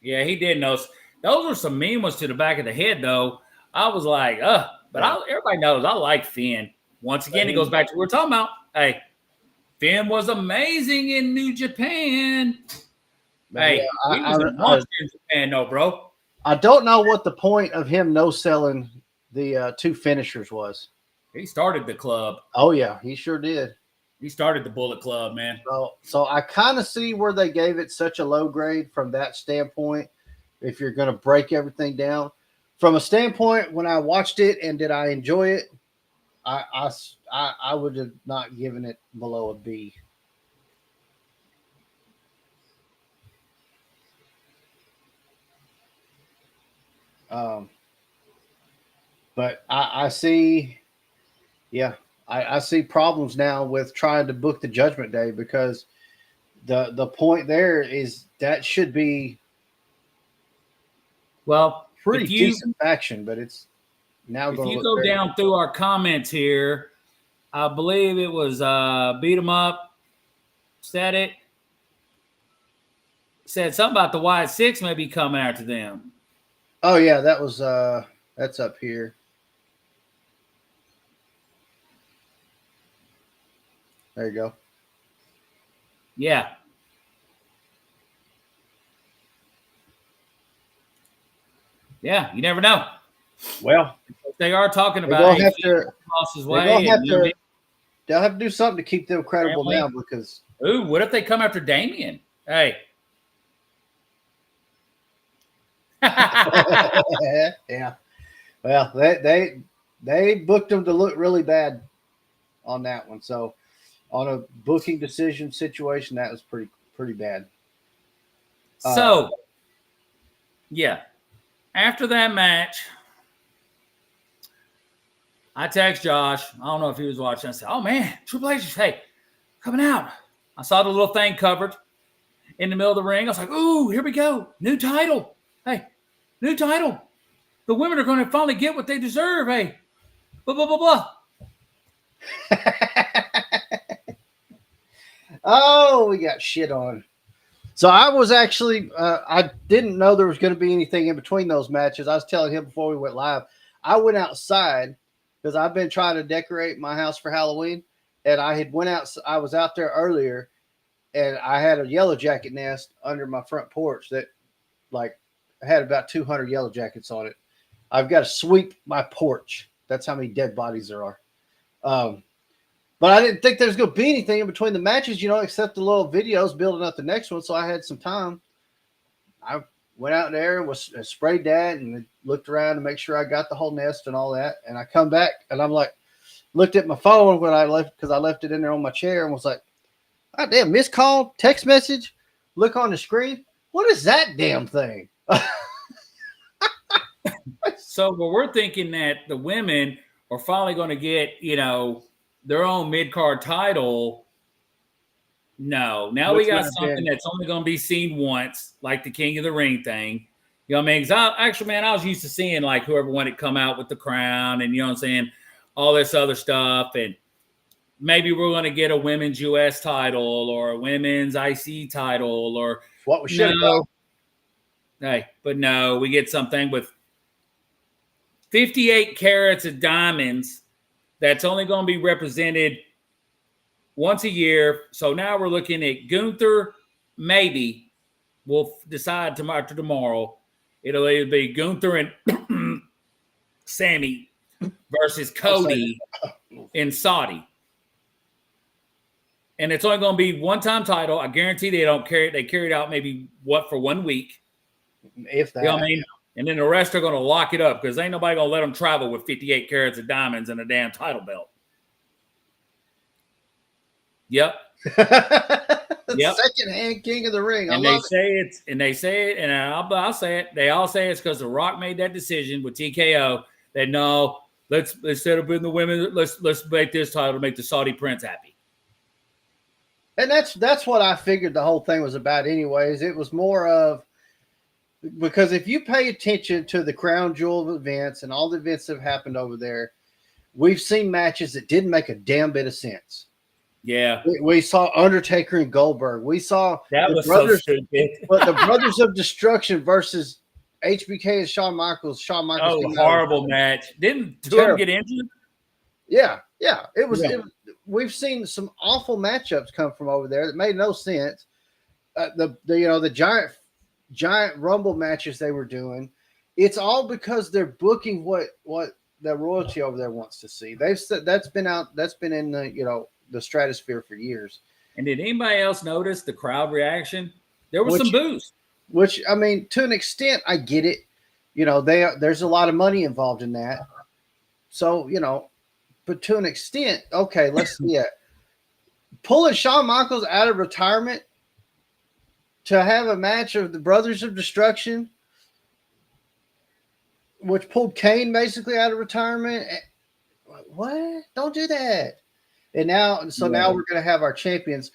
Yeah, he did know. Those were some mean ones to the back of the head, though. I was like, everybody knows I like Finn. Once again, it goes back to what we're talking about. Hey, Finn was amazing in New Japan. Hey, he was a monster in Japan, though, bro. I don't know what the point of him no-selling the two finishers was. He started the club. Oh, yeah, he sure did. He started the Bullet Club, man. So I kind of see where they gave it such a low grade from that standpoint. If you're going to break everything down, from a standpoint, when I watched it and did I enjoy it, I would have not given it below a B. But I see, I see problems now with trying to book the Judgment Day because the point there is that should be pretty decent faction, but it's now going to look go down through our comments here, I believe it was Beat 'em Up said it. Said something about the White Six maybe coming after them. Oh yeah, that was that's up here. There you go. Yeah. Yeah, you never know. Well, they are talking about they'll have to do something to keep them credible now because what if they come after Damian? Hey. Yeah. Well, they booked them to look really bad on that one. So on a booking decision situation, that was pretty bad. So yeah. After that match, I text Josh. I don't know if he was watching. I said, "Oh man, Triple H is coming out." I saw the little thing covered in the middle of the ring. I was like, "Ooh, here we go, new title! Hey, new title! The women are going to finally get what they deserve." Hey, blah blah blah blah. Oh, we got shit on. So I was actually, I didn't know there was going to be anything in between those matches. I was telling him before we went live, I went outside because I've been trying to decorate my house for Halloween. And I was out there earlier and I had a yellow jacket nest under my front porch that had about 200 yellow jackets on it. I've got to sweep my porch. That's how many dead bodies there are. But I didn't think there was going to be anything in between the matches, except the little videos building up the next one. So I had some time. I went out there and sprayed that and looked around to make sure I got the whole nest and all that. And I come back and I'm like, looked at my phone when I left because I left it in there on my chair and was like, oh, damn, missed call, text message, look on the screen. What is that damn thing? So we're thinking that the women are finally going to get, their own mid-card title. No. Now we got something that's only going to be seen once, like the King of the Ring thing. You know what I mean? Because I was used to seeing like whoever wanted to come out with the crown and, you know what I'm saying, all this other stuff. And maybe we're going to get a women's U.S. title or a women's IC title or what we should have. Hey, but no, we get something with 58 carats of diamonds that's only going to be represented once a year. So now we're looking at Gunther, maybe. We'll decide tomorrow. It'll either be Gunther and Sammy versus Cody in Saudi. And it's only going to be one-time title. I guarantee they don't carry it. They carry it out maybe, for 1 week. If that. You know what I mean? And then the rest are going to lock it up because ain't nobody going to let them travel with 58 carats of diamonds and a damn title belt. Yep. Yep. Second-hand King of the Ring. And they say it, and I'll say it. They all say it's because The Rock made that decision with TKO that no, let's instead of putting the women, let's make this title make the Saudi prince happy. And that's what I figured the whole thing was about anyways. It was more of because if you pay attention to the crown jewel events and all the events that have happened over there, we've seen matches that didn't make a damn bit of sense. Yeah. We saw Undertaker and Goldberg. We saw that was so stupid. But the Brothers of Destruction versus HBK and Shawn Michaels. Shawn Michaels. Oh, horrible match. Didn't two of them get injured? Yeah. It was we've seen some awful matchups come from over there that made no sense. The giant Rumble matches they were doing, it's all because they're booking what the royalty over there wants to see. They've said that's been in the stratosphere for years. And did anybody else notice the crowd reaction? There was some boos. Which I mean, to an extent, I get it. There's a lot of money involved in that. So but to an extent, okay, let's see it. Pulling Shawn Michaels out of retirement to have a match of the Brothers of Destruction, which pulled Kane basically out of retirement. What? Don't do that. And now we're going to have our champions.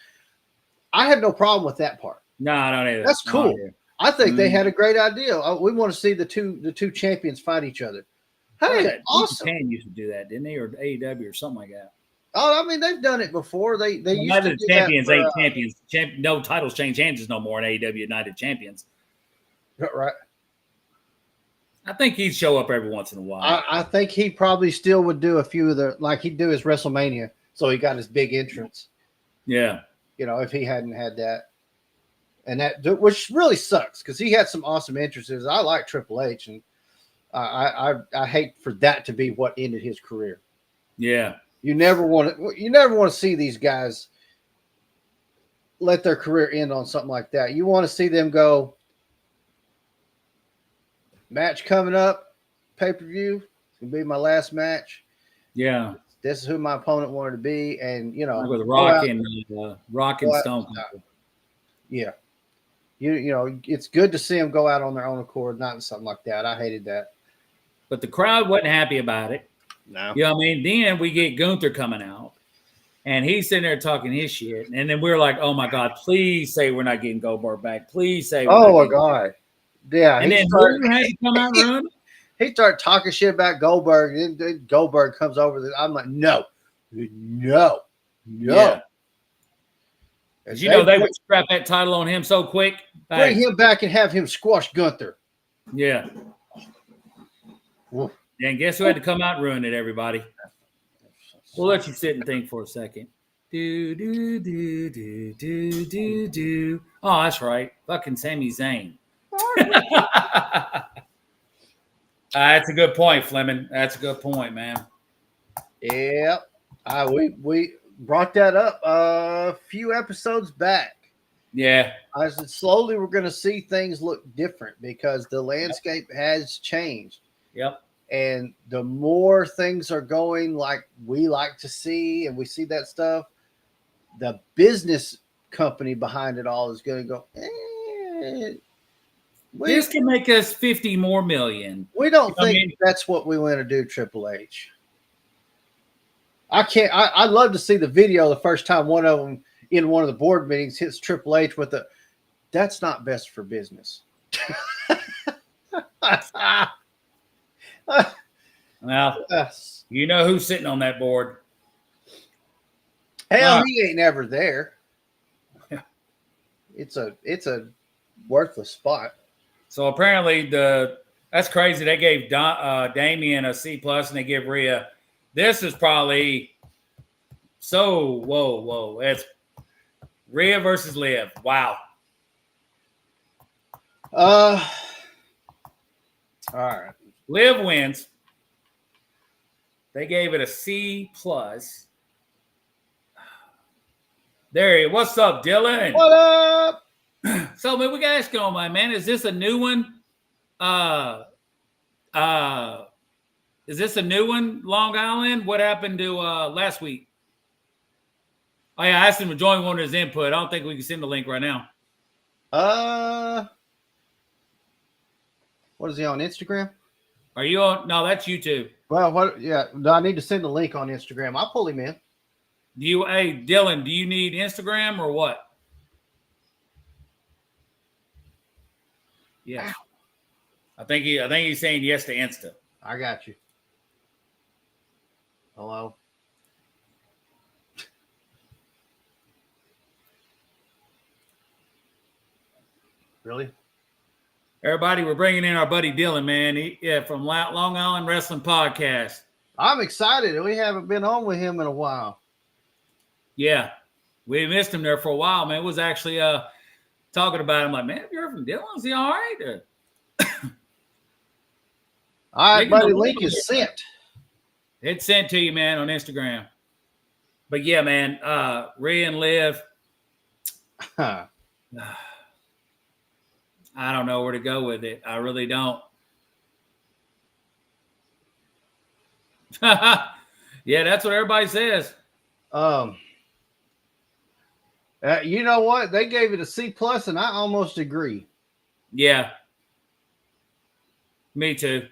I have no problem with that part. No, I don't either. That's cool. I think they had a great idea. We want to see the two champions fight each other. Hey, awesome. Japan used to do that, didn't they? Or AEW or something like that. Oh, I mean, they've done it before. They used United to Champions ain't champions. No titles change hands no more in AEW United Champions. Right. I think he'd show up every once in a while. I think he probably still would do a few of he'd do his WrestleMania, so he got his big entrance. Yeah. If he hadn't had that. And that, which really sucks because he had some awesome entrances. I like Triple H, and I hate for that to be what ended his career. Yeah. You never want to see these guys let their career end on something like that. You want to see them go, match coming up, pay-per-view. It's going to be my last match. Yeah. This is who my opponent wanted to be. And, with Rock and Stone. Yeah. It's good to see them go out on their own accord, not in something like that. I hated that. But the crowd wasn't happy about it. No. You know what I mean? Then we get Gunther coming out, and he's sitting there talking his shit. And then we're like, oh, my God, please say we're not getting Goldberg back. Please say oh, my God. Yeah. And then Goldberg had to come out and run. He started talking shit about Goldberg, and then Goldberg comes over. I'm like, no. Yeah. As they would scrap that title on him so quick. Bring him back and have him squash Gunther. Yeah. And guess who had to come out and ruin it, everybody? We'll let you sit and think for a second. Do, do, do, do, do, do, do. Oh, that's right. Fucking Sami Zayn. That's a good point, Fleming. That's a good point, man. Yep. We brought that up a few episodes back. Yeah. I said slowly we're going to see things look different because the landscape has changed. Yep. And the more things are going like we like to see, and we see that stuff, the business company behind it all is going to go, This can make us 50 more million. We don't think that's what we want to do, Triple H. I'd love to see the video the first time one of them in one of the board meetings hits Triple H with that's not best for business. Well, you know who's sitting on that board. Hell, he ain't ever there. It's a worthless spot. So apparently that's crazy. They gave Damian a C+ and they give Rhea. This is probably whoa. It's Rhea versus Liv. Wow. All right. Liv wins. They gave it a C+. There, what's up, Dylan? What up? So, man, we got to ask you on, my man. Is this a new one? Is this a new one, Long Island? What happened to last week? Oh, yeah, I asked him to join one of his input. I don't think we can send the link right now. What is he on Instagram? Are you on? No, that's YouTube. Well, what? Yeah, I need to send the link on Instagram. I'll pull him in. Hey, Dylan, do you need Instagram or what? Yeah. I think he's saying yes to Insta. I got you. Hello. Really? Everybody, we're bringing in our buddy Dylan, man. From Long Island Wrestling Podcast. I'm excited. We haven't been on with him in a while. Yeah. We missed him there for a while, man. Was actually talking about him like, man, have you heard from Dylan? Is he all right? All right, buddy. Link is sent. It's sent to you, man, on Instagram. But yeah, man, Rhea and Liv. I don't know where to go with it. I really don't. Yeah, that's what everybody says. You know what? They gave it a C+, and I almost agree. Yeah. Me too.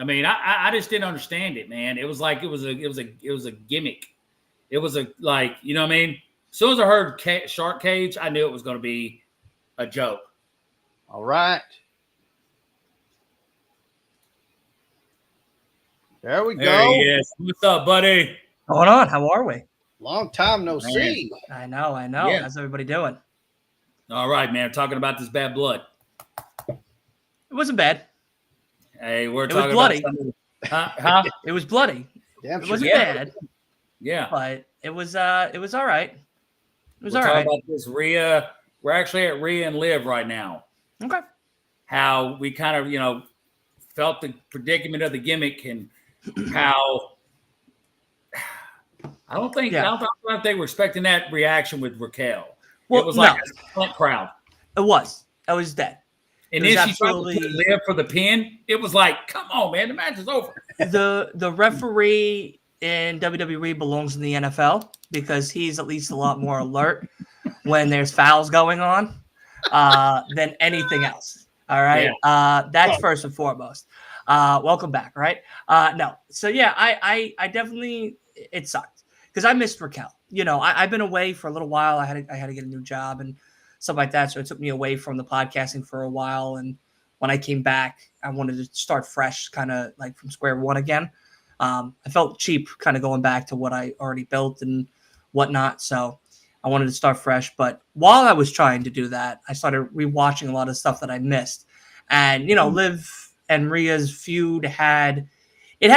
I mean, I just didn't understand it, man. It was like it was a gimmick. It was like, you know what I mean? As soon as I heard Shark Cage, I knew it was going to be a joke. All right. There we go. He is. What's up, buddy? Going on? How are we? Long time no see. I know. Yeah. How's everybody doing? All right, man. Talking about this Bad Blood. It wasn't bad. Hey, we're It talking was bloody. about huh? It was bloody. Damn It sure. wasn't bad, Yeah. but it was all right. It was all right. We're talking about this Rhea. We're actually at Rhea and Liv right now. Okay. How we kind of, felt the predicament of the gimmick and how I don't think they were expecting that reaction with Raquel. Well, it was like a silent crowd. It was. I was dead. And then she tried to put Liv for the pin. It was like, come on, man, the match is over. The referee in WWE belongs in the NFL because he's at least a lot more alert when there's fouls going on than anything else. All right. Yeah. That's first and foremost. Welcome back. Right. No. So yeah, I definitely, it sucked because I missed Raquel. I've been away for a little while. I had to get a new job and stuff like that. So it took me away from the podcasting for a while. And when I came back, I wanted to start fresh, kind of like from square one again. I felt cheap kind of going back to what I already built and whatnot. So I wanted to start fresh. But while I was trying to do that, I started rewatching a lot of stuff that I missed. And, Liv and Rhea's feud had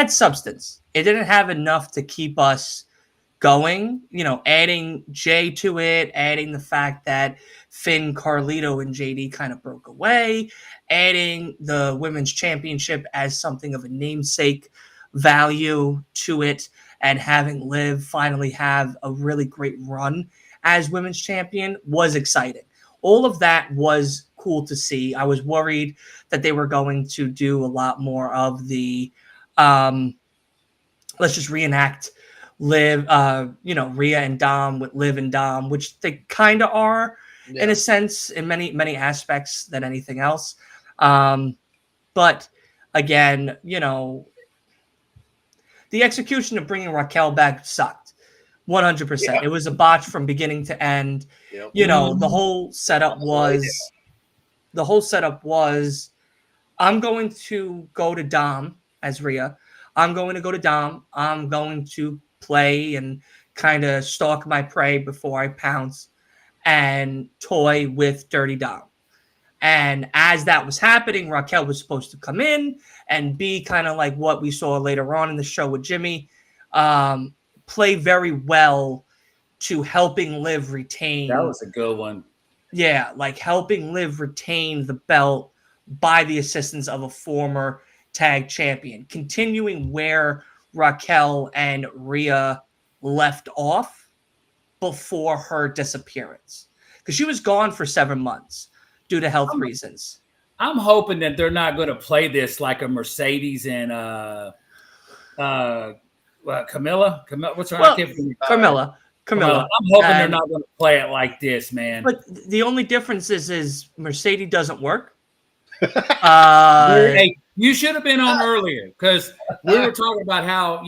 substance. It didn't have enough to keep us going, adding Jay to it, adding the fact that Finn, Carlito, and JD kind of broke away, adding the women's championship as something of a namesake value to it, and having Liv finally have a really great run as women's champion was exciting. All of that was cool to see. I was worried that they were going to do a lot more of the let's just reenact Liv, Rhea and Dom with Liv and Dom, which they kind of are. in a sense, in many aspects than anything else. But again, the execution of bringing Raquel back sucked. 100%. Yeah. It was a botch from beginning to end. Yep. The whole setup was I'm going to go to Dom as Rhea. I'm going to go to Dom. I'm going to play and kind of stalk my prey before I pounce and toy with Dirty Dom. And as that was happening, Raquel was supposed to come in and be kind of like what we saw later on in the show with Jimmy, play very well to helping Liv retain. That was a good one. Yeah, like helping Liv retain the belt by the assistance of a former tag champion, continuing where Raquel and Rhea left off before her disappearance. Because she was gone for 7 months due to health reasons. I'm hoping that they're not going to play this like a Mercedes and Camilla. What's her name? Carmella. I'm hoping they're not going to play it like this, man. But the only difference is Mercedes doesn't work. Hey, you should have been on earlier because we were talking about how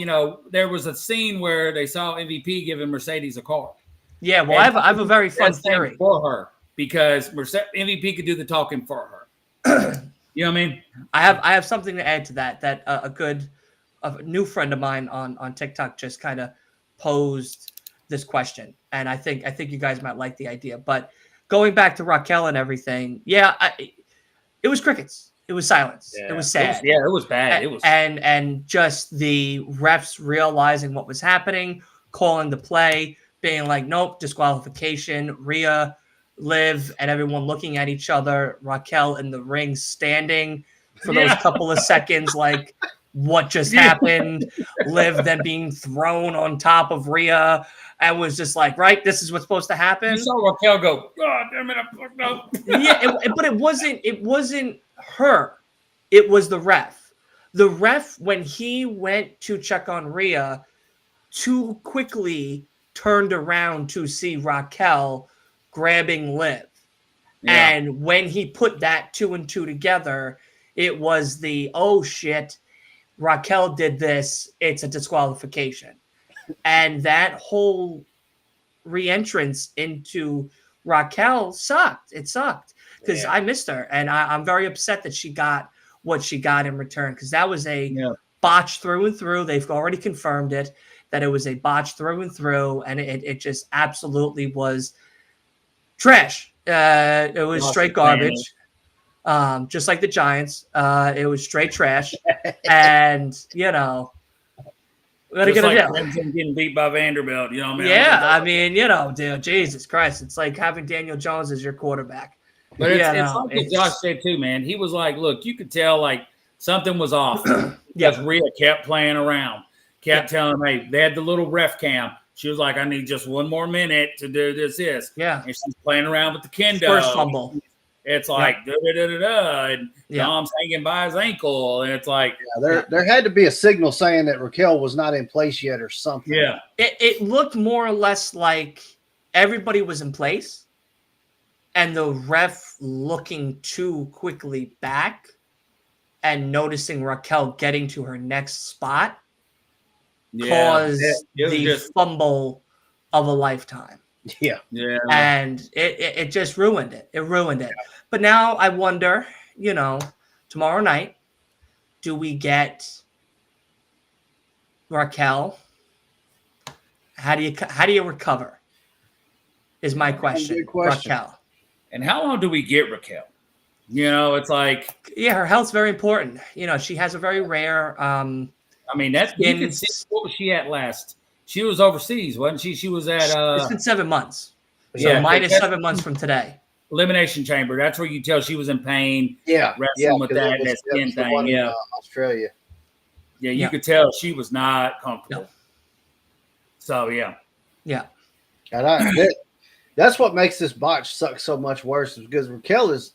there was a scene where they saw MVP giving Mercedes a car. Yeah, well, I have a very fun theory for her because MVP could do the talking for her. You know what I mean? I have something to add to that. That a new friend of mine on TikTok just kind of posed this question, and I think you guys might like the idea. But going back to Raquel and everything, it was crickets. It was silence. Yeah. It was sad. It was bad. It was and just the refs realizing what was happening, calling the play, being like, nope, disqualification. Rhea, Liv, and everyone looking at each other. Raquel in the ring, standing for those couple of seconds, like what just happened. Liv then being thrown on top of Rhea. I was just like, right, this is what's supposed to happen. You saw Raquel go, God damn it, I fucked up. But it wasn't her. It was the ref. The ref, when he went to check on Rhea, too quickly turned around to see Raquel grabbing Liv. Yeah. And when he put that 2 and 2 together, it was oh shit, Raquel did this, it's a disqualification. And that whole re-entrance into Raquel sucked. It sucked because I missed her. And I'm very upset that she got what she got in return because that was a botch through and through. They've already confirmed it, that it was a botch through and through. And it just absolutely was trash. It was straight garbage. Just like the Giants. It was straight trash. And, what are you going to do? Clemson getting beat by Vanderbilt, you know what I mean? Yeah, I mean, dude, Jesus Christ. It's like having Daniel Jones as your quarterback. But it's like what Josh said too, man. He was like, look, you could tell like something was off. Because Rhea kept playing around, kept telling him, hey, they had the little ref cam. She was like, I need just 1 more minute to do this. Yeah. And she's playing around with the kendo. First fumble. It's like and Dom's hanging by his ankle, and it's like there had to be a signal saying that Raquel was not in place yet or something. Yeah, it looked more or less like everybody was in place, and the ref looking too quickly back and noticing Raquel getting to her next spot caused the fumble of a lifetime. Yeah. And it just ruined it. It ruined it. But now I wonder, tomorrow night, do we get Raquel? How do you recover? Is my question. Good question. Raquel. And how long do we get Raquel? It's like her health's very important. She has a very rare you can see what was she at last? She was overseas, wasn't she? She was at it's been 7 months. So minus 7 months from today. Elimination Chamber. That's where you tell she was in pain. Yeah. Wrestling with that skin thing. In, Australia. Yeah, you could tell she was not comfortable. No. So Yeah. And that's what makes this botch suck so much worse, because Raquel is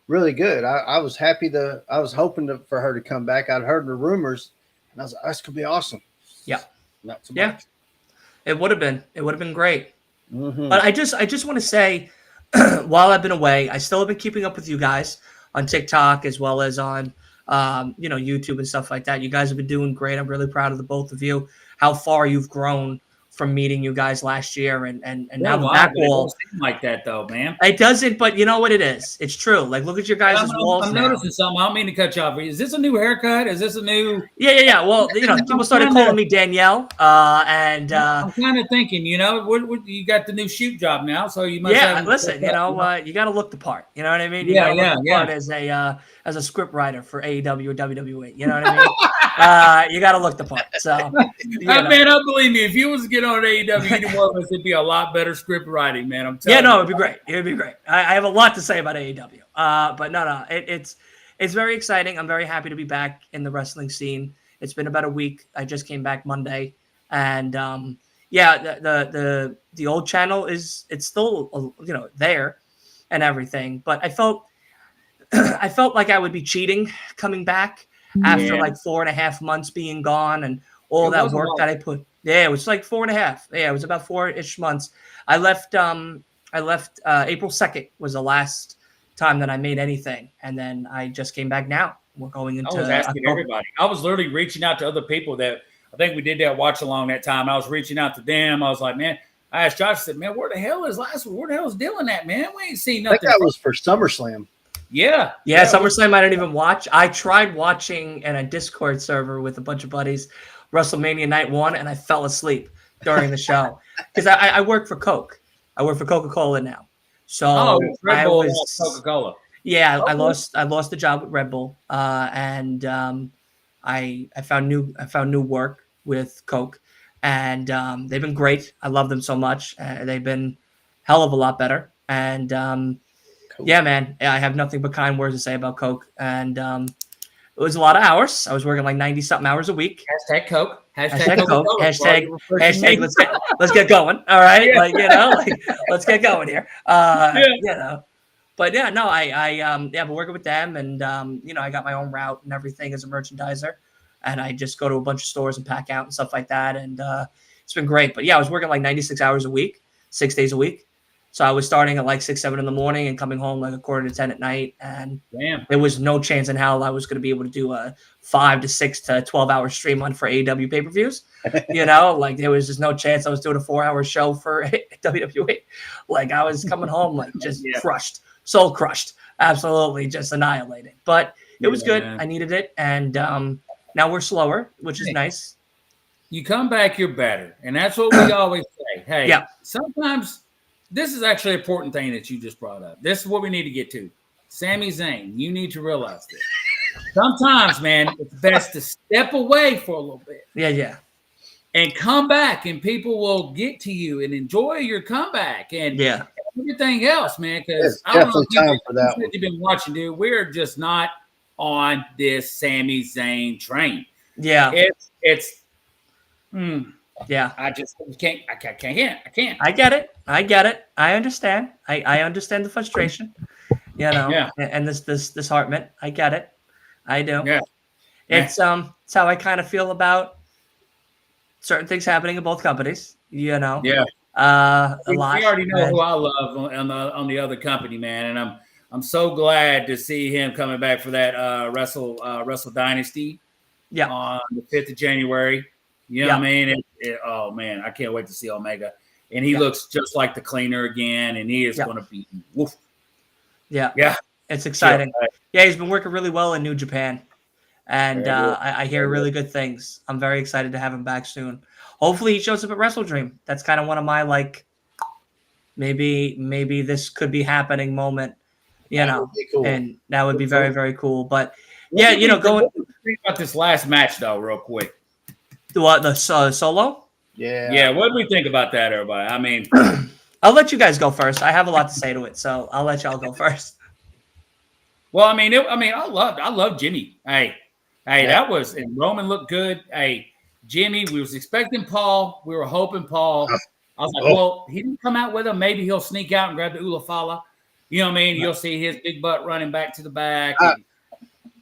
really good. I was happy I was hoping for her to come back. I'd heard the rumors, and I was like, this could be awesome. Yeah. Not so much. It would have been. It would have been great. Mm-hmm. But I just want to say, while I've been away, I still have been keeping up with you guys on TikTok as well as on YouTube and stuff like that. You guys have been doing great. I'm really proud of the both of you. How far you've grown from meeting you guys last year, and now the back It wall. don't seem like that though, man. It doesn't, but you know what it is. It's true. Like, look at your guys' walls. I'm now. noticing something. I don't mean to cut you off. Is this a new haircut? Is this a new? Yeah. Well, people started calling me Danielle, and I'm kind of thinking, what you got the new shoot job now, so you must. Yeah, listen, you got to look the part. You know what I mean? You yeah, gotta look the part as a script writer for AEW or WWE. You know what I mean? You got to look the part. So, man, I believe me. If you was to get on AEW, either one of us, it'd be a lot better script writing, man. I'm telling you. It'd be great. It'd be great. I have a lot to say about AEW. But no, it's very exciting. I'm very happy to be back in the wrestling scene. It's been about a week. I just came back Monday, and the old channel it's still there and everything. But I felt like I would be cheating coming back after like 4.5 months being gone and all that work that I put. Yeah, it was like 4.5. Yeah, it was about 4-ish months. I left April 2nd was the last time that I made anything, and then I just came back now. We're going into. I was asking everybody. I was literally reaching out to other people that I think we did that watch along that time. I was reaching out to them. I was like, man. I asked Josh. I said, man, where the hell is Dylan at, man? We ain't seen nothing. I think that was for SummerSlam. Yeah, SummerSlam I didn't even watch. I tried watching in a Discord server with a bunch of buddies WrestleMania Night 1, and I fell asleep during the show because I work for Coke. I work for Coca-Cola now. So Red Bull Coca-Cola. Yeah, I lost the job with Red Bull, and I found new work with Coke, and they've been great. I love them so much. They've been hell of a lot better, and yeah, man, I have nothing but kind words to say about Coke, and it was a lot of hours. I was working like 90-something hours a week. Hashtag Coke. Hashtag Coke. Hashtag let's get going. All right, let's get going here. But yeah, no, I've been working with them, and I got my own route and everything as a merchandiser, and I just go to a bunch of stores and pack out and stuff like that, and it's been great. But yeah, I was working like 96 hours a week, 6 days a week. So I was starting at like 6, 7 in the morning and coming home like 9:45 at night. And there was no chance in hell I was going to be able to do a 5 to 6 to 12-hour stream on for AEW pay-per-views. There was just no chance I was doing a 4-hour show for WWE. Like I was coming home like just crushed, soul crushed, absolutely just annihilated. But it was good. I needed it. And now we're slower, which is nice. You come back, you're better. And that's what we always say. Hey, sometimes – this is actually an important thing that you just brought up. This is what we need to get to. Sami Zayn, you need to realize this. Sometimes, man, it's best to step away for a little bit. Yeah. And come back, and people will get to you and enjoy your comeback and everything else, man. Because I don't know if you've been watching, dude. We're just not on this Sami Zayn train. Yeah. It's Yeah, I can't. I get it. I understand. I understand the frustration, and this disheartenment. I get it. I do. Yeah. It's how I kind of feel about certain things happening in both companies. Yeah. A lot. We already know who I love on the other company, man, and I'm so glad to see him coming back for that Wrestle Dynasty. Yeah. On the 5th of January. You know what I mean? Oh, man, I can't wait to see Omega. And he looks just like the cleaner again, and he is going to be woof. Yeah. It's exciting. Yeah, he's been working really well in New Japan, and I hear really good things. I'm very excited to have him back soon. Hopefully he shows up at Wrestle Dream. That's kind of one of my, maybe this could be happening moment, cool. And that would be very, very cool. But, going – about this last match, though, real quick. The solo? Yeah. What do we think about that, everybody? I mean, I'll let you guys go first. I have a lot to say to it, so I'll let y'all go first. Well, I love Jimmy. Hey, that was and Roman looked good. Hey, Jimmy, we was expecting Paul. We were hoping Paul. I was like, well, he didn't come out with him. Maybe he'll sneak out and grab the Ulafala. You know what I mean? You'll see his big butt running back to the back.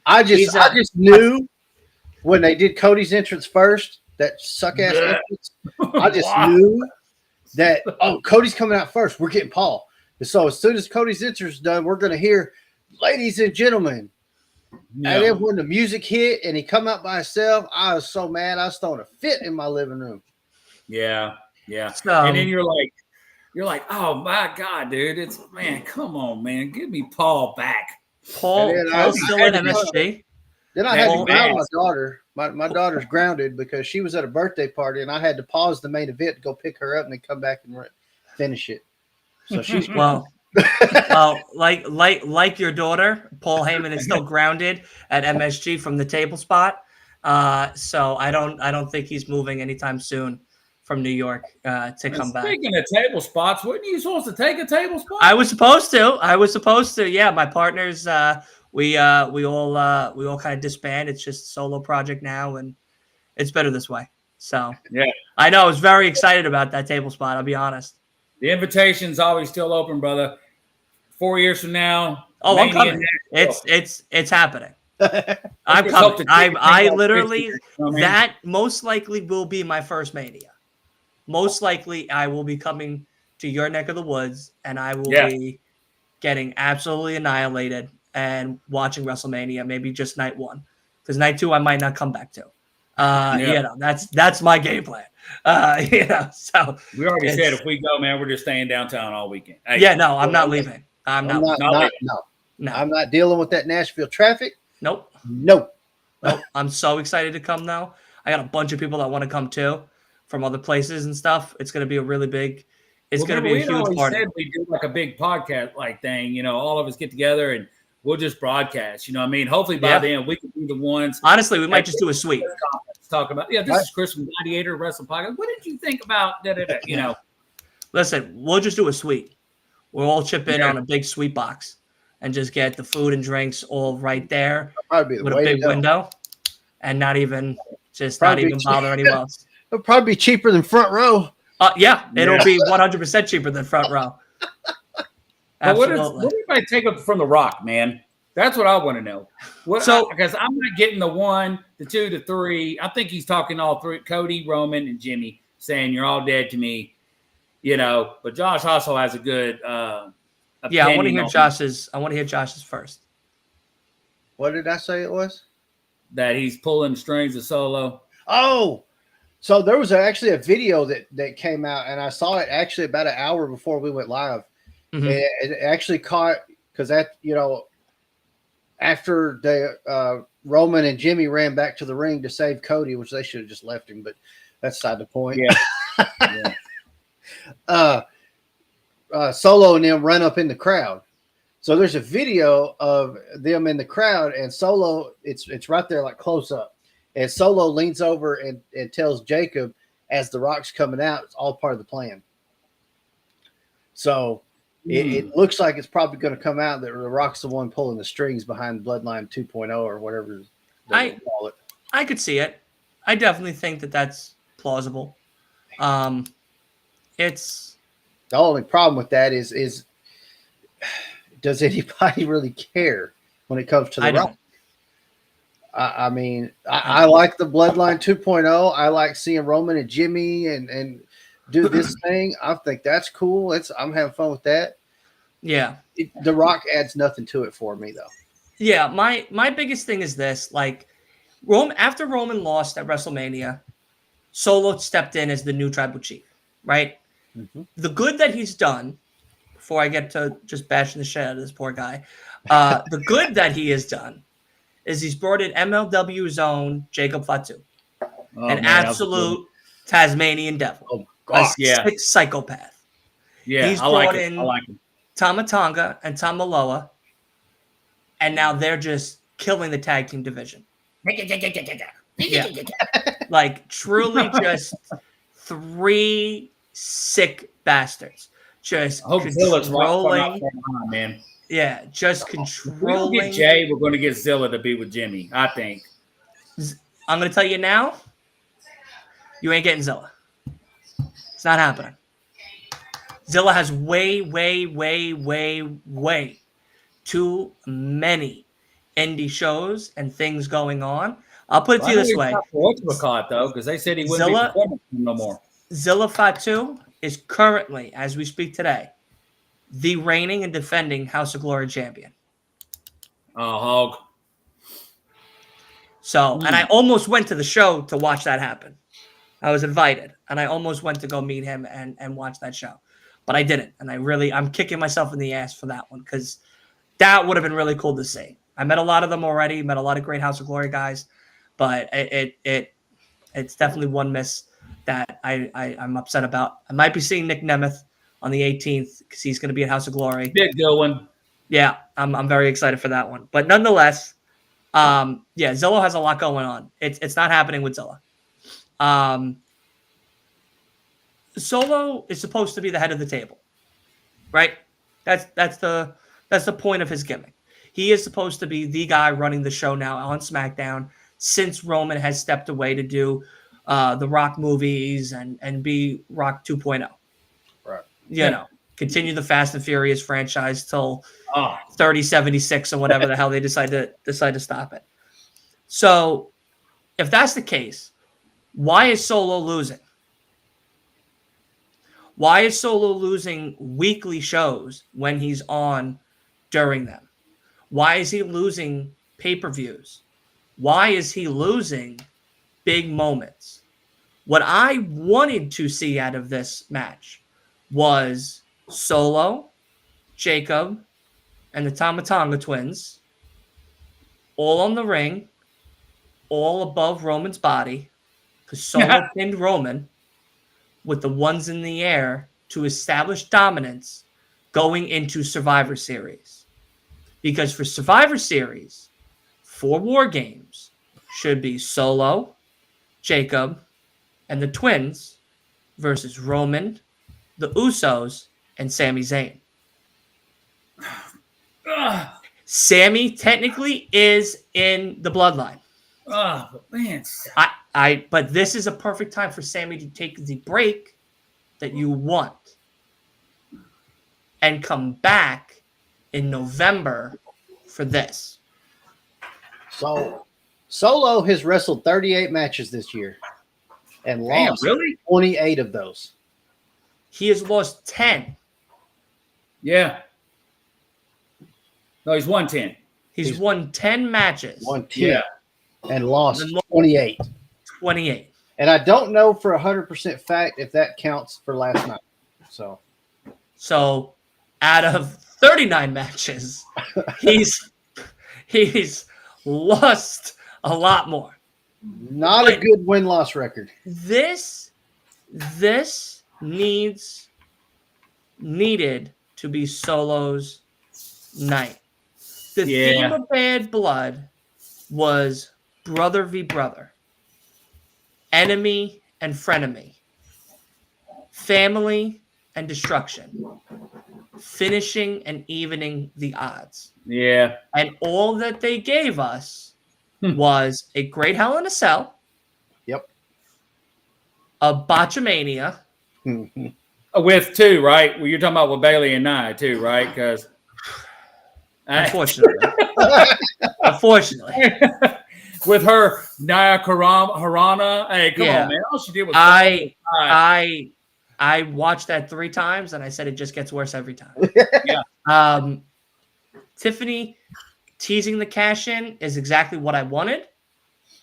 I just knew. When they did Cody's entrance first, that suck-ass entrance, I just knew that, Cody's coming out first. We're getting Paul. So as soon as Cody's entrance is done, we're going to hear, ladies and gentlemen. Yeah. And then when the music hit and he come out by himself, I was so mad. I was throwing a fit in my living room. Yeah. So, And then you're like, oh my God, dude. Man, come on, man. Give me Paul back. Paul's still in MSG. Then I had to ground my daughter. My daughter's grounded because she was at a birthday party, and I had to pause the main event to go pick her up and then come back and finish it. So she's well, like your daughter, Paul Heyman is still grounded at MSG from the table spot. So I don't think he's moving anytime soon from New York to come back. Speaking of table spots, weren't you supposed to take a table spot? I was supposed to. Yeah, my partners. We all kind of disband. It's just a solo project now, and it's better this way. So yeah, I know. I was very excited about that table spot. I'll be honest. The invitation's always still open, brother. 4 years from now. Oh, I'm coming. It's happening. I'm coming. I literally that most likely will be my first Mania. Most likely, I will be coming to your neck of the woods, and I will be getting absolutely annihilated and watching WrestleMania, maybe just night 1, because night 2 I might not come back to. That's my game plan. So we already said if we go, man, we're just staying downtown all weekend. Hey, I'm not leaving. I'm not leaving. No, I'm not dealing with that Nashville traffic. Nope. I'm so excited to come now. I got a bunch of people that want to come too from other places and stuff. It's going to be a really big. It's going to be a huge party. Said we do like a big podcast like thing. All of us get together and we'll just broadcast. Hopefully by then we can be the ones. Honestly, we might just do a suite. Talk about this is Chris from Gladiator Wrestling Podcast. What did you think about Listen, we'll just do a suite. We'll all chip in on a big suite box and just get the food and drinks all right there with a big window and not even bother anyone else. It'll probably be cheaper than front row. It'll be 100% cheaper than front row. Absolutely. What if I take it from The Rock, man? That's what I want to know. Because I'm not getting the 1, the 2, the 3. I think he's talking all 3: Cody, Roman, and Jimmy, saying you're all dead to me. But Josh also has a good. I want to hear Josh's. I want to hear Josh's first. What did I say it was? That he's pulling strings of Solo. Oh, so there was actually a video that came out, and I saw it actually about an hour before we went live. Mm-hmm. It actually caught because after Roman and Jimmy ran back to the ring to save Cody, which they should have just left him, but that's beside the point. Yeah. Solo and them run up in the crowd. So there's a video of them in the crowd, and Solo, it's right there, like close up. And Solo leans over and tells Jacob, as The Rock's coming out, it's all part of the plan. So it looks like it's probably going to come out that The Rock's the one pulling the strings behind Bloodline 2.0 or whatever they call it. I could see it. I definitely think that that's plausible. It's the only problem with that is does anybody really care when it comes to The Rock? I mean, I like the Bloodline 2.0. I like seeing Roman and Jimmy and do this thing. I think that's cool. I'm having fun with that. Yeah. The Rock adds nothing to it for me, though. Yeah, my biggest thing is this. Like, after Roman lost at WrestleMania, Solo stepped in as the new tribal chief, right? Mm-hmm. The good that he's done, before I get to just bashing the shit out of this poor guy, the good that he has done is he's brought in MLW's own Jacob Fatu, an absolute Tasmanian devil, sick psychopath. Yeah, he's brought in Tama Tonga and Tama Loa, and now they're just killing the tag team division. Like truly just 3 sick bastards. Just controlling, man. Yeah, just controlling. If we don't get Jay, we're going to get Zilla to be with Jimmy, I think. I'm going to tell you now, you ain't getting Zilla. It's not happening. Zilla has way too many indie shows and things going on. I'll put it to you this way. Though, because they said he wouldn't be no more. Zilla Fatu is currently, as we speak today, the reigning and defending House of Glory champion. Oh, hog. So, and I almost went to the show to watch that happen. I was invited, and I almost went to go meet him and watch that show, but I didn't. And I'm kicking myself in the ass for that one because that would have been really cool to see. I met a lot of them already, met a lot of great House of Glory guys, but it's definitely one miss that I'm upset about. I might be seeing Nick Nemeth on the 18th because he's going to be at House of Glory. Big good one. Yeah, I'm very excited for that one. But nonetheless, Zillow has a lot going on. It's not happening with Zillow. Solo is supposed to be the head of the table, right? That's the point of his gimmick. He is supposed to be the guy running the show now on SmackDown since Roman has stepped away to do the Rock movies and be Rock 2.0. Right. You know, continue the Fast and Furious franchise till 3076 or whatever the hell they decide to stop it. So, if that's the case, why is Solo losing? Why is Solo losing weekly shows when he's on during them? Why is he losing pay-per-views? Why is he losing big moments? What I wanted to see out of this match was Solo, Jacob, and the Tama Tonga twins all on the ring, all above Roman's body, because Solo pinned Roman with the ones in the air to establish dominance going into Survivor Series. Because for Survivor Series, 4 War Games should be Solo, Jacob, and the twins versus Roman, the Usos, and Sami Zayn. Sami technically is in the bloodline. Oh, man. But this is a perfect time for Sami to take the break that you want and come back in November for this. So, Solo has wrestled 38 matches this year and lost 28 of those. He has lost 10. Yeah. No, he's won 10. He's won 10 matches. Won 10 and lost 28. 28. And I don't know for 100% fact if that counts for last night. So out of 39 matches, he's lost a lot more. Not a good win-loss record. This needed to be Solo's night. The theme of Bad Blood was brother v. brother, enemy and frenemy, family and destruction, finishing and evening the odds. Yeah. And all that they gave us was a Great Hell in a Cell. Yep. A Botchamania. With 2, right? Well, you're talking about with Bailey and Nia too, right? Because unfortunately. With her Nia Harana. Hey, come on, man. All she did was I watched that 3 times and I said it just gets worse every time. Yeah. Tiffany teasing the cash in is exactly what I wanted.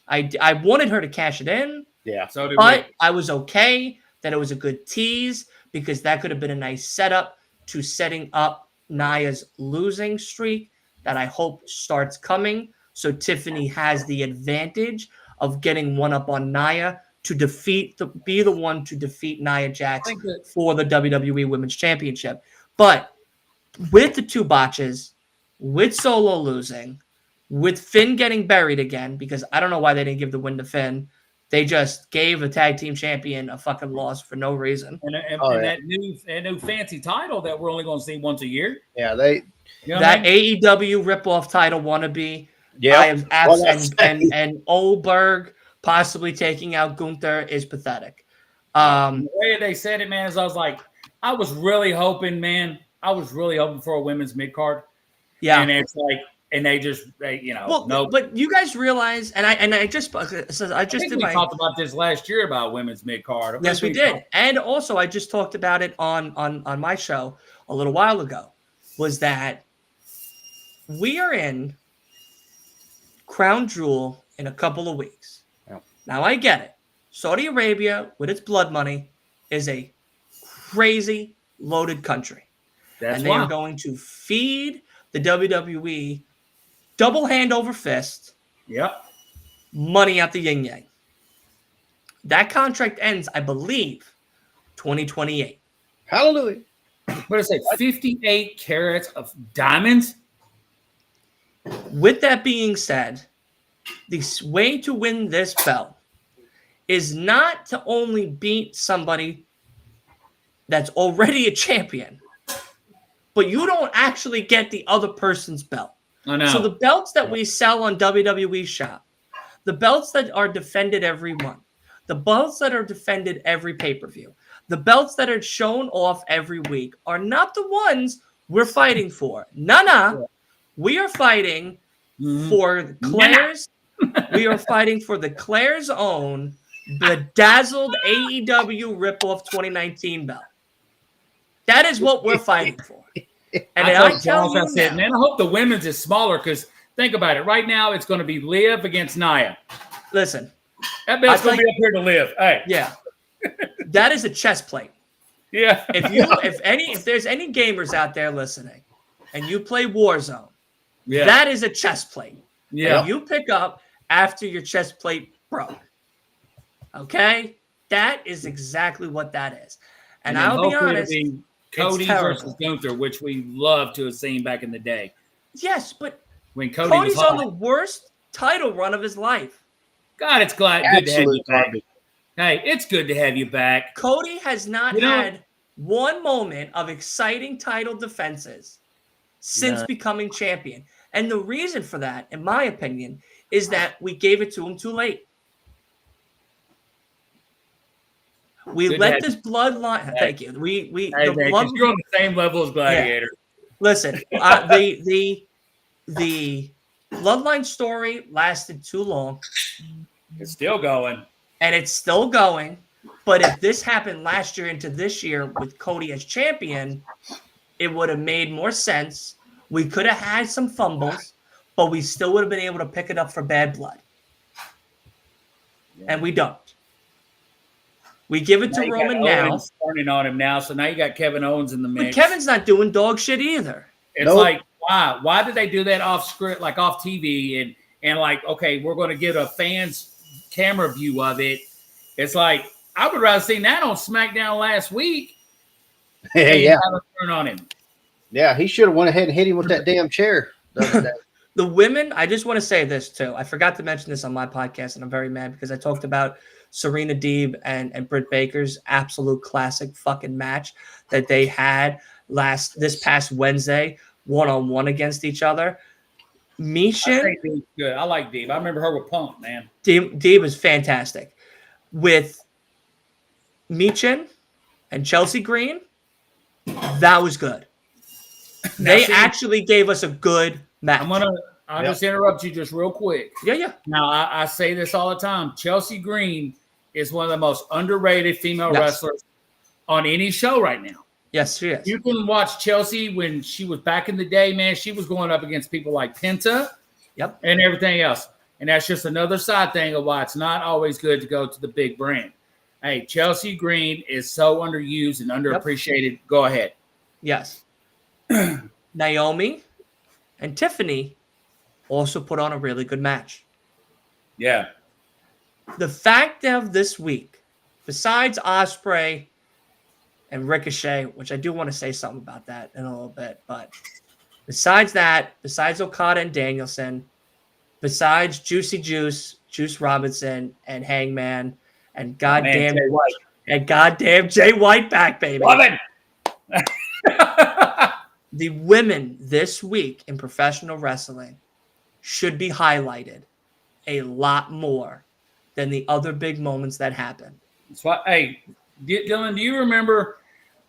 I wanted her to cash it in. Yeah. So did but we. I was okay that it was a good tease because that could have been a nice setup to setting up Nia's losing streak that I hope starts coming. So Tiffany has the advantage of getting one up on Nia to be the one to defeat Nia Jax for the WWE Women's Championship. But with the 2 botches, with Solo losing, with Finn getting buried again, because I don't know why they didn't give the win to Finn. They just gave a tag team champion a fucking loss for no reason. And that new fancy title that we're only going to see once a year. Yeah, that AEW ripoff title wannabe. Yeah. And Oldberg possibly taking out Gunther is pathetic. The way they said it, man, is I was really hoping for a women's mid card. Yeah. And it's like and they no. But you guys realize, and I just I think did we talked about this last year about women's mid card. Yes, we did, and also I just talked about it on my show a little while ago. Was that we are in Crown Jewel in a couple of weeks. Yeah. Now I get it. Saudi Arabia, with its blood money, is a crazy loaded country. That's and they why. are going to feed the WWE double hand over fist. Yep. Money at the yin yang. That contract ends, I believe, 2028. Hallelujah. What did I say? 58 carats of diamonds? With that being said, the way to win this belt is not to only beat somebody that's already a champion, but you don't actually get the other person's belt. I know. So the belts that we sell on WWE Shop, the belts that are defended every month, the belts that are defended every pay-per-view, the belts that are shown off every week are not the ones we're fighting for. No. We are fighting for Claire's. We are fighting for the Claire's own bedazzled AEW ripoff 2019 belt. That is what we're fighting for. And I tell you now, man, I hope the women's is smaller because think about it. Right now, it's going to be Liv against Nia. Listen, that belt's going to be up here to Liv. Hey, yeah, that is a chest plate. Yeah. If there's any gamers out there listening, and you play Warzone, that is a chest plate. Yeah. And you pick up after your chest plate broke. Okay, that is exactly what that is. And I'll be honest. Cody versus Gunther, which we loved to have seen back in the day. Yes, but when Cody's on the worst title run of his life. God, it's good to have you back. Hey, it's good to have you back. Cody has not had one moment of exciting title defenses since becoming champion. And the reason for that, in my opinion, is that we gave it to him too late. We let this bloodline. Thank you. You're on the same level as Gladiator. Yeah. Listen, the bloodline story lasted too long. It's still going, and it's still going. But if this happened last year into this year with Cody as champion, it would have made more sense. We could have had some fumbles, but we still would have been able to pick it up for Bad Blood, and we don't. We give it to Roman now. Turning on him now, so now you got Kevin Owens in the mix. But Kevin's not doing dog shit either. It's like, why? Why did they do that off script, like off TV, and like, okay, we're going to get a fan's camera view of it. It's like I would rather seen that on SmackDown last week. Yeah, turn on him. Yeah, he should have went ahead and hit him with that damn chair. The women, I just want to say this too. I forgot to mention this on my podcast, and I'm very mad because I talked about Serena Deeb and Britt Baker's absolute classic fucking match that they had this past Wednesday, 1-on-1 against each other. Mishin, good. I like Deeb. I remember her with Punk, man. Deeb was fantastic. With Michin and Chelsea Green, that was good. They actually gave us a good match. I'll just interrupt you just real quick. Yeah. Now, I say this all the time. Chelsea Green is one of the most underrated female wrestlers on any show right now. Yes, she is. You can watch Chelsea when she was back in the day, man. She was going up against people like Penta and everything else. And that's just another side thing of why it's not always good to go to the big brand. Hey, Chelsea Green is so underused and underappreciated. Go ahead. Yes. Naomi and Tiffany also put on a really good match. Yeah. The fact of this week, besides Ospreay and Ricochet, which I do want to say something about that in a little bit, but besides that, besides Okada and Danielson, besides Juice Robinson and Hangman and goddamn Jay White back, baby. Love it. The women this week in professional wrestling should be highlighted a lot more than the other big moments that happened. That's why, hey, Dylan, do you remember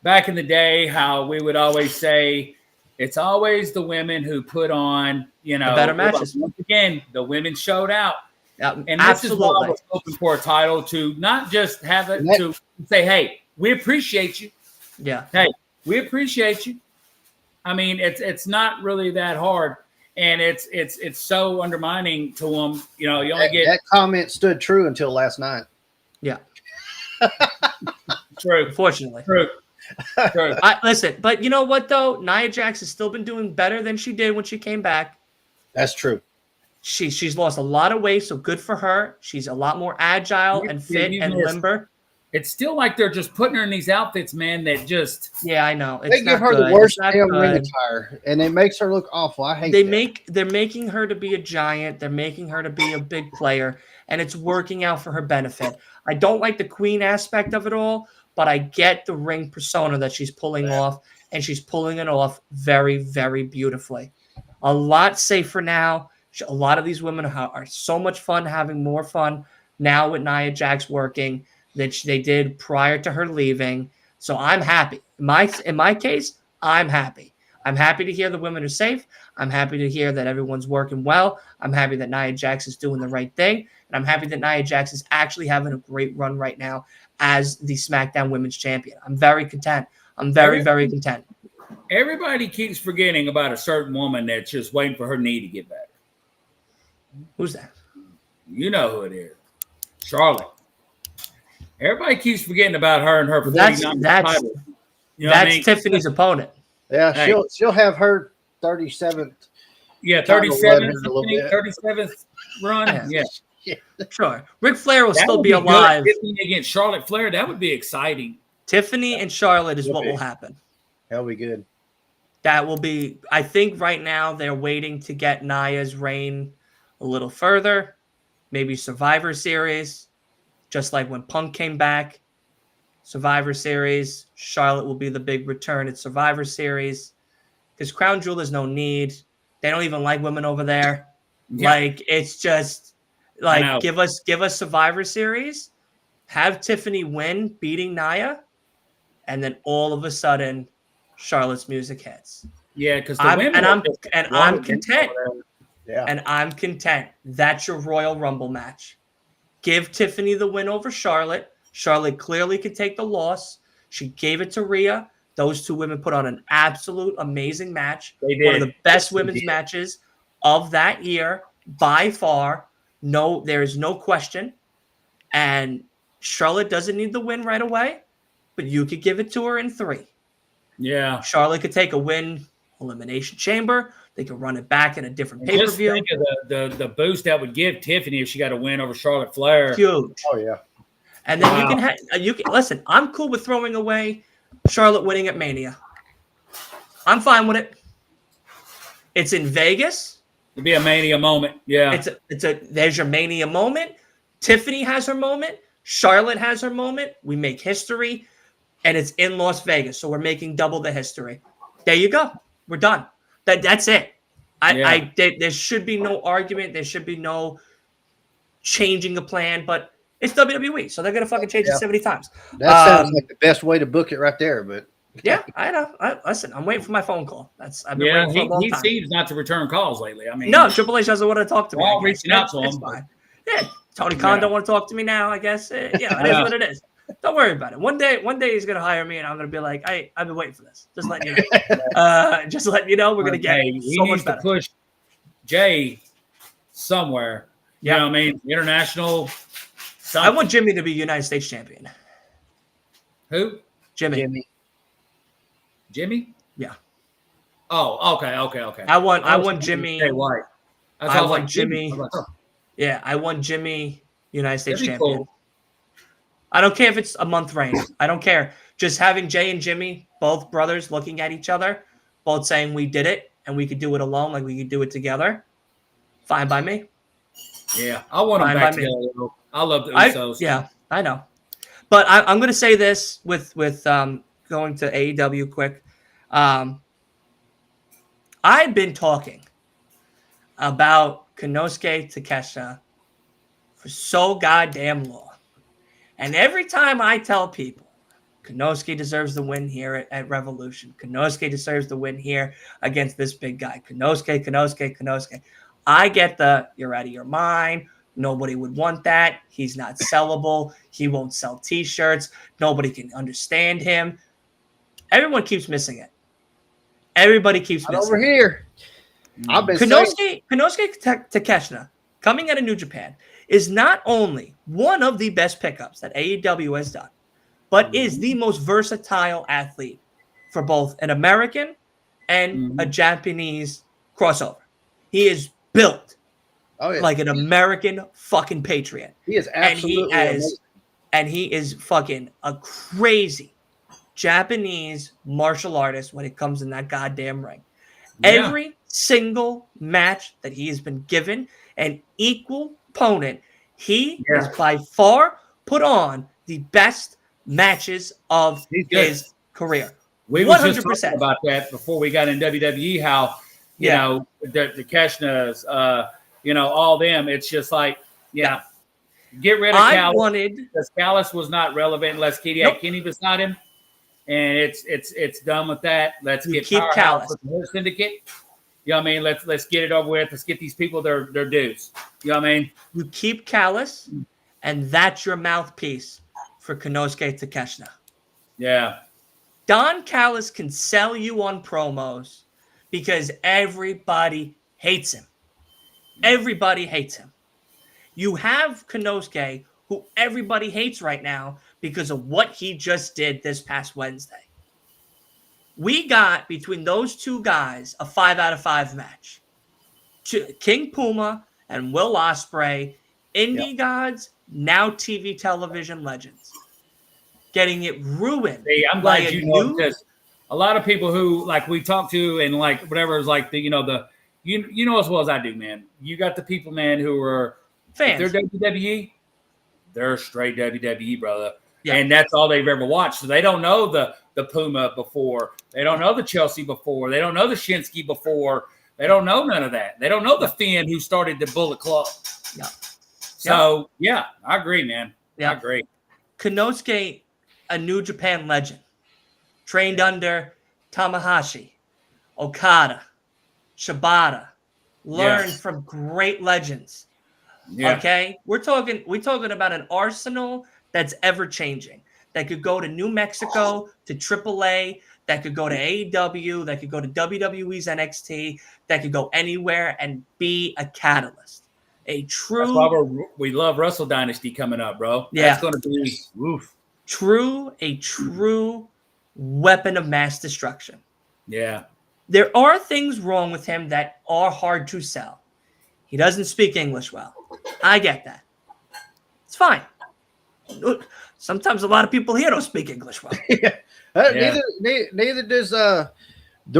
back in the day how we would always say It's always the women who put on, the better matches. Once again, the women showed out. And this Absolutely. is why I was hoping for a title to not just have it to say, hey, we appreciate you. Yeah. Hey, we appreciate you. I mean, it's not really that hard. And it's so undermining to them. You know, you only get that comment stood true until last night. Yeah. True. Unfortunately. True. Listen, but you know what though? Nia Jax has still been doing better than she did when she came back. That's true. She's lost a lot of weight, so good for her. She's a lot more agile and fit and limber. It's still like they're just putting her in these outfits, man, that just... Yeah, I know. They give her the worst damn ring attire, and it makes her look awful. I hate that. They're making her to be a giant. They're making her to be a big player, and it's working out for her benefit. I don't like the queen aspect of it all, but I get the ring persona that she's pulling off, and she's pulling it off very, very beautifully. A lot safer now. A lot of these women are so much fun, having more fun now with Nia Jax working than they did prior to her leaving. So I'm happy. In my case, I'm happy. I'm happy to hear the women are safe. I'm happy to hear that everyone's working well. I'm happy that Nia Jax is doing the right thing. And I'm happy that Nia Jax is actually having a great run right now as the SmackDown Women's Champion. I'm very content. I'm very, very content. Everybody keeps forgetting about a certain woman that's just waiting for her knee to get better. Who's that? You know who it is. Charlotte. Everybody keeps forgetting about her and her 49 title. That's Tiffany's opponent. Yeah, she'll have her 37th. Yeah, 37th run. Yeah. Sure. Ric Flair will still be alive. Tiffany against Charlotte Flair, that would be exciting. Tiffany and Charlotte is what will happen. That'll be good. That will be, I think right now they're waiting to get Nia's reign a little further. Maybe Survivor Series. Just like when Punk came back, Survivor Series, Charlotte will be the big return at Survivor Series. Because Crown Jewel, there's no need. They don't even like women over there. Yeah. Like, it's just, like, give us Survivor Series, have Tiffany win, beating Nia, and then all of a sudden, Charlotte's music hits. Yeah, because I'm content. Yeah. And I'm content. That's your Royal Rumble match. Give Tiffany the win over Charlotte. Charlotte clearly could take the loss. She gave it to Rhea. Those two women put on an absolute amazing match. They did. One of the best women's matches of that year by far. No, there is no question. And Charlotte doesn't need the win right away, but you could give it to her in 3. Yeah. Charlotte could take a win, Elimination Chamber. They could run it back in a different pay-per-view. Think of the boost that would give Tiffany if she got a win over Charlotte Flair. Huge. Oh yeah. And then you can listen. I'm cool with throwing away Charlotte winning at Mania. I'm fine with it. It's in Vegas. It'd be a Mania moment. Yeah. There's your Mania moment. Tiffany has her moment. Charlotte has her moment. We make history, and it's in Las Vegas, so we're making double the history. There you go. We're done. That's it. There should be no argument. There should be no changing a plan, but it's WWE, so they're going to fucking change it 70 times. That sounds like the best way to book it right there, but... Yeah, I know. Listen, I'm waiting for my phone call. I've been waiting for a long time. He seems not to return calls lately. I mean... No, Triple H doesn't want to talk to me. All reaching out to him. It's fine. Yeah, Tony Khan don't want to talk to me now, I guess. It is what it is. Don't worry about it. One day he's gonna hire me, and I'm gonna be like, "Hey, I've been waiting for this." Just letting you know. Just letting you know, we're gonna get so much better. To push Jay somewhere. Yeah, you know what I mean, international. I want Jimmy to be United States champion. Who? Jimmy. Yeah. Oh, okay. I want Jimmy. White. I want Jimmy. Yeah, I want Jimmy United States champion. Cool. I don't care if it's a month reign. I don't care. Just having Jay and Jimmy, both brothers, looking at each other, both saying we did it and we could do it alone, like we could do it together. Fine by me. Yeah, I want them back together. I love the Usos. Yeah, I know. But I'm going to say this with going to AEW quick. I've been talking about Konosuke Takeshita for so goddamn long. And every time I tell people Konosuke deserves the win here at Revolution. Konosuke deserves the win here against this big guy. Konosuke. I get you're out of your mind. Nobody would want that. He's not sellable. He won't sell t-shirts. Nobody can understand him. Everyone keeps missing it. Everybody keeps missing over here. I've been Konosuke Takeshita, coming out of New Japan, is not only one of the best pickups that AEW has done, but is the most versatile athlete for both an American and a Japanese crossover. He is built like an American fucking patriot. He is absolutely and he is fucking a crazy Japanese martial artist when it comes in that goddamn ring. Yeah. Every single match that he has been given an equal opponent, he is by far put on the best matches of his career. We were just talking about that before we got in WWE, how, you know, the Keshnas, all them, it's just like, get rid of Callis. Because Callis was not relevant unless Kenny had Kenny beside him. And it's done with that. Let's get Powerhouse with the whole syndicate. You know what I mean? Let's get it over with. Let's get these people their dues. You know what I mean? You keep Callis, and that's your mouthpiece for Konosuke Takeshita. Yeah. Don Callis can sell you on promos because everybody hates him. Everybody hates him. You have Konosuke, who everybody hates right now because of what he just did this past Wednesday. We got, between those two guys, a 5 out of 5 match. King Puma and Will Ospreay, indie gods, now TV television legends. Getting it ruined. Hey, I'm glad you know this. A lot of people who, like, we talk to and, like, whatever is like you know as well as I do, man. You got the people, man, who are fans. If they're WWE, they're straight WWE, brother. Yeah. And that's all they've ever watched. So they don't know the Puma before. They don't know the Chelsea before. They don't know the Shinsuke before. They don't know none of that. They don't know the Finn who started the Bullet Club. Yeah. So, I agree, man. Yeah. I agree. Konosuke, a New Japan legend, trained under Tamahashi, Okada, Shibata, learned from great legends. Yeah. Okay? We're talking about an arsenal that's ever changing. That could go to New Mexico, to AAA, that could go to AEW, that could go to WWE's NXT, that could go anywhere and be a catalyst. A true. That's why we love Wrestle Dynasty coming up, bro. Yeah. That's going to be a true weapon of mass destruction. Yeah. There are things wrong with him that are hard to sell. He doesn't speak English well. I get that. It's fine. Sometimes a lot of people here don't speak English well. Neither does the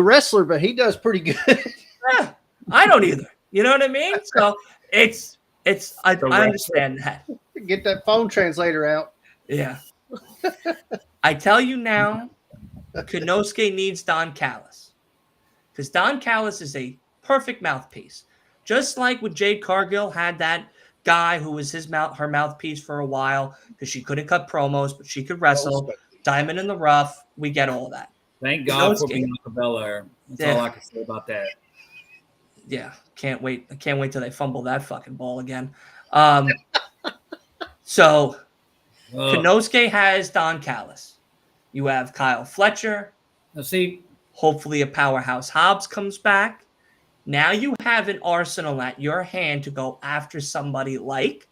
wrestler, but he does pretty good. I don't either. You know what I mean? So I understand that. Get that phone translator out. Yeah. I tell you now, Konosuke needs Don Callis. Because Don Callis is a perfect mouthpiece. Just like when Jade Cargill had that guy who was her mouthpiece for a while because she couldn't cut promos, but she could wrestle. Diamond in the rough. We get all that. Thank God for Bianca Belair. That's all I can say about that. Yeah, can't wait. I can't wait till they fumble that fucking ball again. So Konosuke has Don Callis. You have Kyle Fletcher. Let's see. Hopefully a Powerhouse Hobbs comes back. Now you have an arsenal at your hand to go after somebody like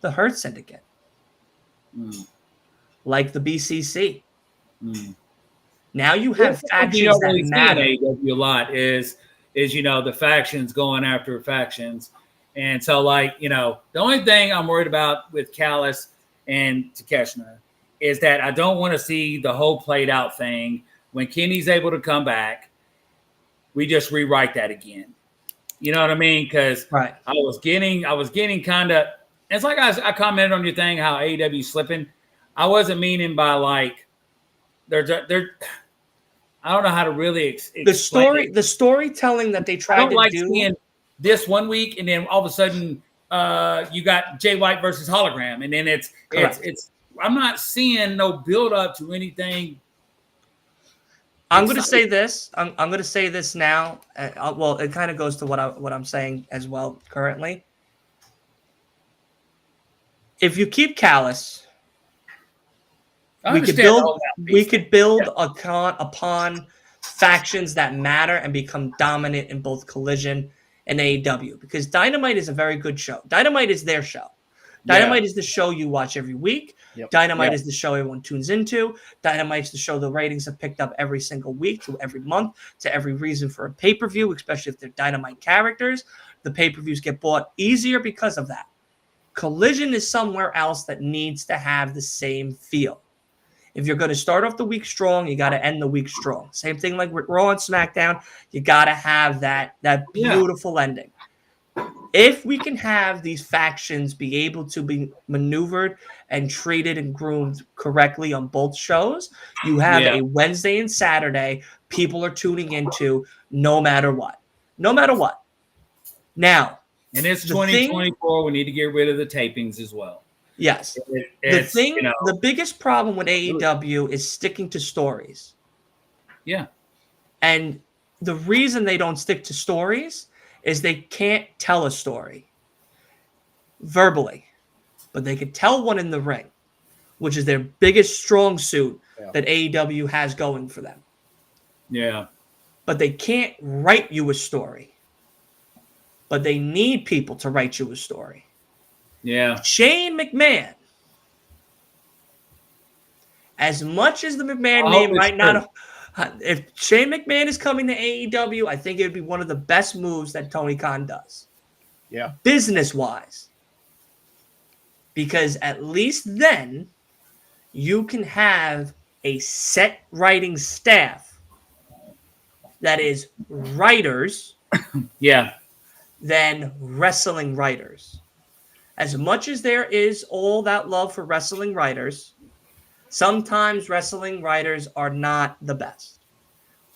the Hurt Syndicate, like the BCC. Now you have factions that matter. A lot is the factions going after factions, and so the only thing I'm worried about with Callis and Takeshita is that I don't want to see the whole played out thing when Kenny's able to come back. We just rewrite that again. You know what I mean? Because I was getting kind of. It's like I commented on your thing how AEW slipping. I wasn't meaning by they're. I don't know how to really explain the storytelling that they tried to do. Seeing this one week and then all of a sudden you got Jay White versus Hologram and then it's I'm not seeing no build up to anything. I'm going to say this. I'm going to say this now. Well, it kind of goes to what I'm saying as well currently. If you keep Callis, we could build upon factions that matter and become dominant in both Collision and AEW, because Dynamite is a very good show. Dynamite is their show. Dynamite is the show you watch every week. Yep. Dynamite is the show everyone tunes into. Dynamite's the show the ratings have picked up every single week, to every month, to every reason for a pay-per-view, especially if they're Dynamite characters. The pay-per-views get bought easier because of that. Collision is somewhere else that needs to have the same feel. If you're going to start off the week strong, you got to end the week strong. Same thing like with Raw and SmackDown. You got to have that beautiful ending. If we can have these factions be able to be maneuvered and treated and groomed correctly on both shows, you have a Wednesday and Saturday people are tuning into no matter what. No matter what. Now, and it's 2024. We need to get rid of the tapings as well. Yes. The biggest problem with AEW is sticking to stories. Yeah. And the reason they don't stick to stories is they can't tell a story verbally, but they could tell one in the ring, which is their biggest strong suit that AEW has going for them. Yeah. But they can't write you a story. But they need people to write you a story. Yeah. Shane McMahon. As much as the McMahon name might not have, if Shane McMahon is coming to AEW, I think it would be one of the best moves that Tony Khan does. Yeah. Business-wise. Because at least then you can have a set writing staff that is writers than wrestling writers. As much as there is all that love for wrestling writers, sometimes wrestling writers are not the best.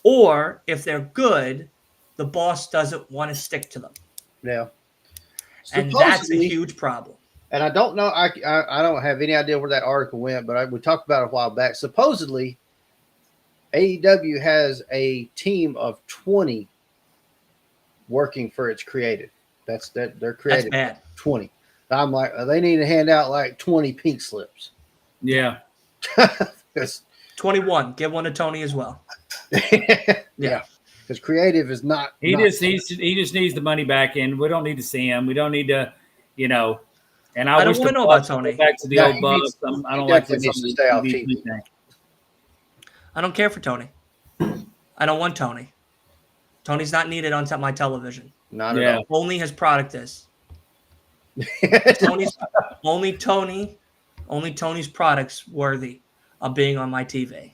Or if they're good, the boss doesn't want to stick to them. Yeah. And that's a huge problem. And I don't know, I don't have any idea where that article went, but we talked about it a while back. Supposedly, AEW has a team of 20 working for its creative. They're creative. That's bad. 20. I'm like, they need to hand out like 20 pink slips. Yeah. 21. Give one to Tony as well. Yeah. Because creative is not. He just needs the money back in. We don't need to see him. We don't need to, And I don't want to know about Tony. Back to the old Bucks. I don't like this. To stay off TV. I don't care for Tony. I don't want Tony. Tony's not needed on my television. Not at all. Only his product is. Only Tony's products worthy of being on my TV.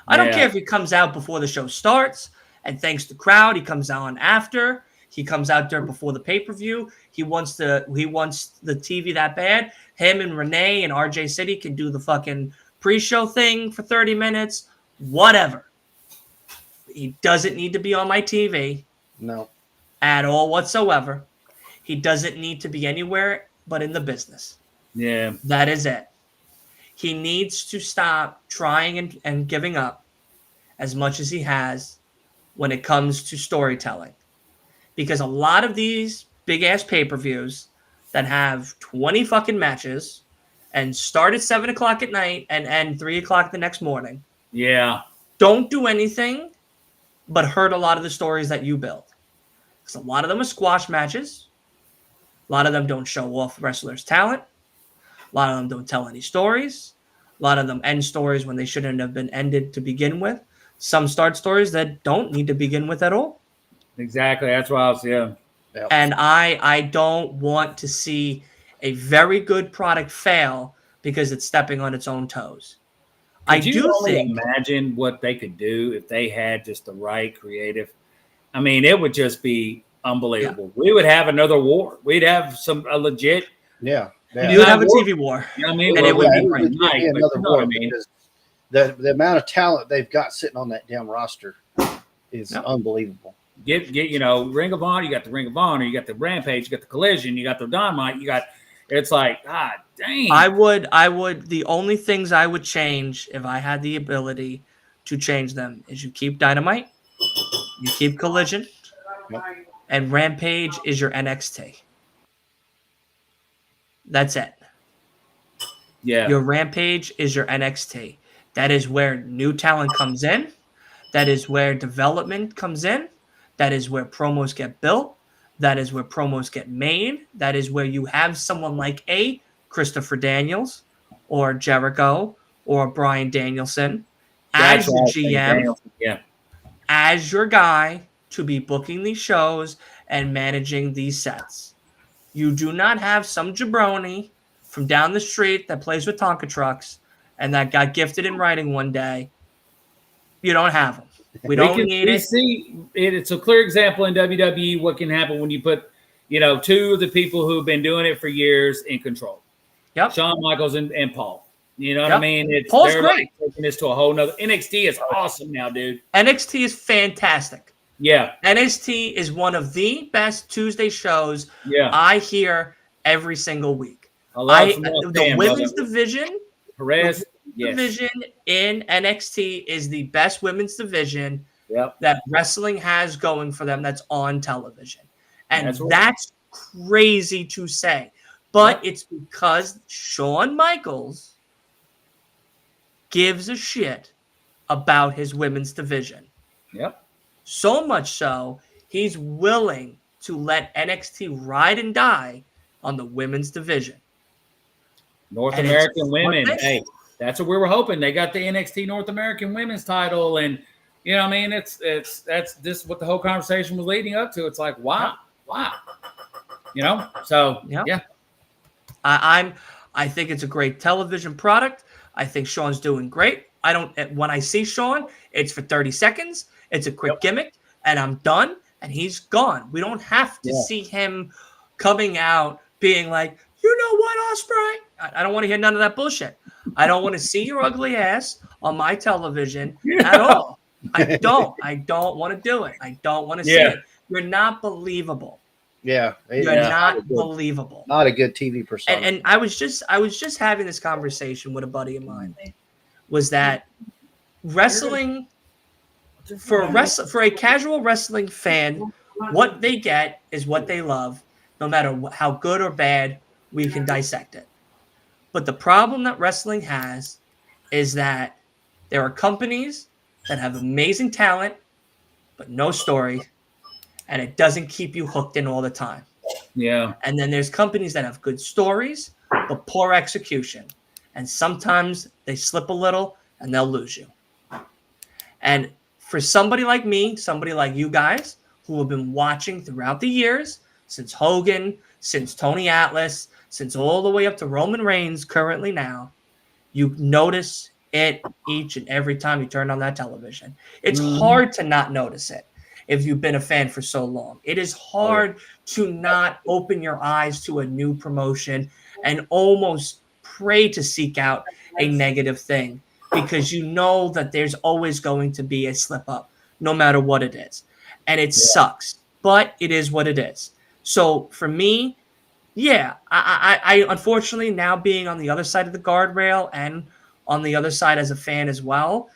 I don't care if he comes out before the show starts and thanks the crowd. He comes on after. He comes out there before the pay-per-view. He wants the TV that bad. Him and Renee and RJ City can do the fucking pre-show thing for 30 minutes. Whatever. He doesn't need to be on my TV. No. At all whatsoever. He doesn't need to be anywhere but in the business. Yeah. That is it. He needs to stop trying and giving up as much as he has when it comes to storytelling. Because a lot of these big-ass pay-per-views that have 20 fucking matches and start at 7 o'clock at night and end 3 o'clock the next morning don't do anything but hurt a lot of the stories that you build. Because a lot of them are squash matches. A lot of them don't show off wrestlers' talent. A lot of them don't tell any stories. A lot of them end stories when they shouldn't have been ended to begin with. Some start stories that don't need to begin with at all. Exactly. That's what I was, Yep. And I don't want to see a very good product fail because it's stepping on its own toes. Could you imagine what they could do if they had just the right creative? I mean, it would just be unbelievable. Yeah. We would have another war. We'd have a legit. Yeah. You would have a TV war. You know what I mean? And it would be great. Another war. The amount of talent they've got sitting on that damn roster is unbelievable. Get Ring of Honor. You got the Ring of Honor. You got the Rampage. You got the Collision. You got the Dynamite. You got It's like, God dang. I would. The only things I would change if I had the ability to change them is you keep Dynamite, you keep Collision, and Rampage is your NXT. That's it. Yeah. Your Rampage is your NXT. That is where new talent comes in. That is where development comes in. That is where promos get built. That is where promos get made. That is where you have someone like a Christopher Daniels or Jericho or Bryan Danielson as your GM, Yeah. as your guy to be booking these shows and managing these sets. You do not have some jabroni from down the street that plays with Tonka trucks and that got gifted in writing one day. You don't have them. We don't need it. See, it's a clear example in WWE what can happen when you put, two of the people who've been doing it for years in control. Yep. Shawn Michaels and Paul. You know what I mean? Paul's they're great. Like taking this to a whole nother. NXT is awesome now, dude. NXT is fantastic. Yeah. NXT is one of the best Tuesday shows I hear every single week. The women's division, Perez, division in NXT is the best women's division that wrestling has going for them that's on television. And that's crazy to say. But it's because Shawn Michaels gives a shit about his women's division. Yep. So much so, he's willing to let NXT ride and die on the women's division. North American women. Hey, that's what we were hoping. They got the NXT North American women's title. And, you know what I mean? That's this what the whole conversation was leading up to. It's like, wow. So, yeah. I think it's a great television product. I think Shawn's doing great. When I see Shawn, it's for 30 seconds. It's a quick gimmick, and I'm done, and he's gone. We don't have to see him coming out being like, you know what, Ospreay? I don't want to hear none of that bullshit. I don't want to see your ugly ass on my television at all. I don't want to do it. I don't want to see it. You're not believable. Yeah, you're not believable. Not a good TV persona. And I was just having this conversation with a buddy of mine. Was that wrestling for a casual wrestling fan? What they get is what they love, no matter how good or bad we can dissect it. But the problem that wrestling has is that there are companies that have amazing talent, but no story. And it doesn't keep you hooked in all the time. Yeah. And then there's companies that have good stories, but poor execution. And sometimes they slip a little and they'll lose you. And for somebody like me, somebody like you guys, who have been watching throughout the years, since Hogan, since Tony Atlas, since all the way up to Roman Reigns currently now, you notice it each and every time you turn on that television. It's hard to not notice it. If you've been a fan for so long, it is hard to not open your eyes to a new promotion and almost pray to seek out a negative thing, because you know that there's always going to be a slip up, no matter what it is. And it sucks, but it is what it is. So for me, I unfortunately, now being on the other side of the guardrail and on the other side as a fan as well,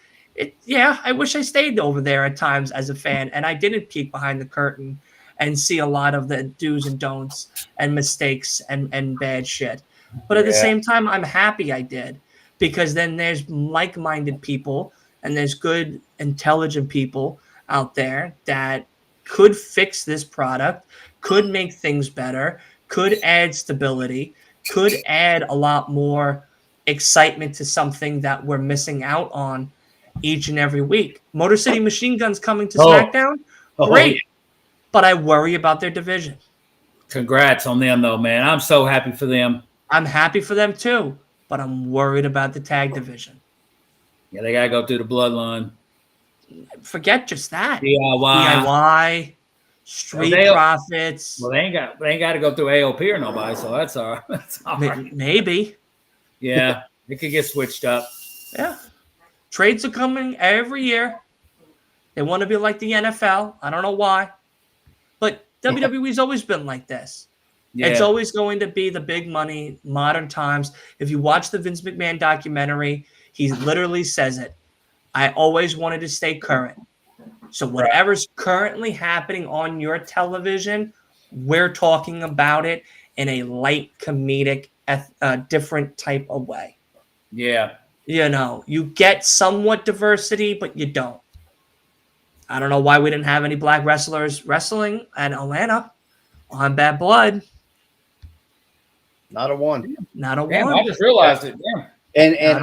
I wish I stayed over there at times as a fan and I didn't peek behind the curtain and see a lot of the do's and don'ts and mistakes and bad shit. But at the same time, I'm happy I did, because then there's like-minded people and there's good, intelligent people out there that could fix this product, could make things better, could add stability, could add a lot more excitement to something that we're missing out on each and every week. Motor City Machine Guns coming to SmackDown, great, but I worry about their division. Congrats on them, though, man. I'm so happy for them. I'm happy for them too, but I'm worried about the tag division. Yeah, they gotta go through the bloodline. Forget just that. DIY, Street Profits. Well, they ain't got to go through AOP or nobody, so that's all right. That's all right. Maybe. Yeah, it could get switched up. Yeah. Trades are coming every year. They want to be like the NFL. I don't know why. But WWE's always been like this. Yeah. It's always going to be the big money, modern times. If you watch the Vince McMahon documentary, he literally says it. I always wanted to stay current. So whatever's currently happening on your television, we're talking about it in a light comedic, different type of way. Yeah. You know, you get somewhat diversity, but you don't. I don't know why we didn't have any black wrestlers wrestling at Atlanta on Bad Blood. Not a one. Not a Damn, one. I just realized it. Damn. And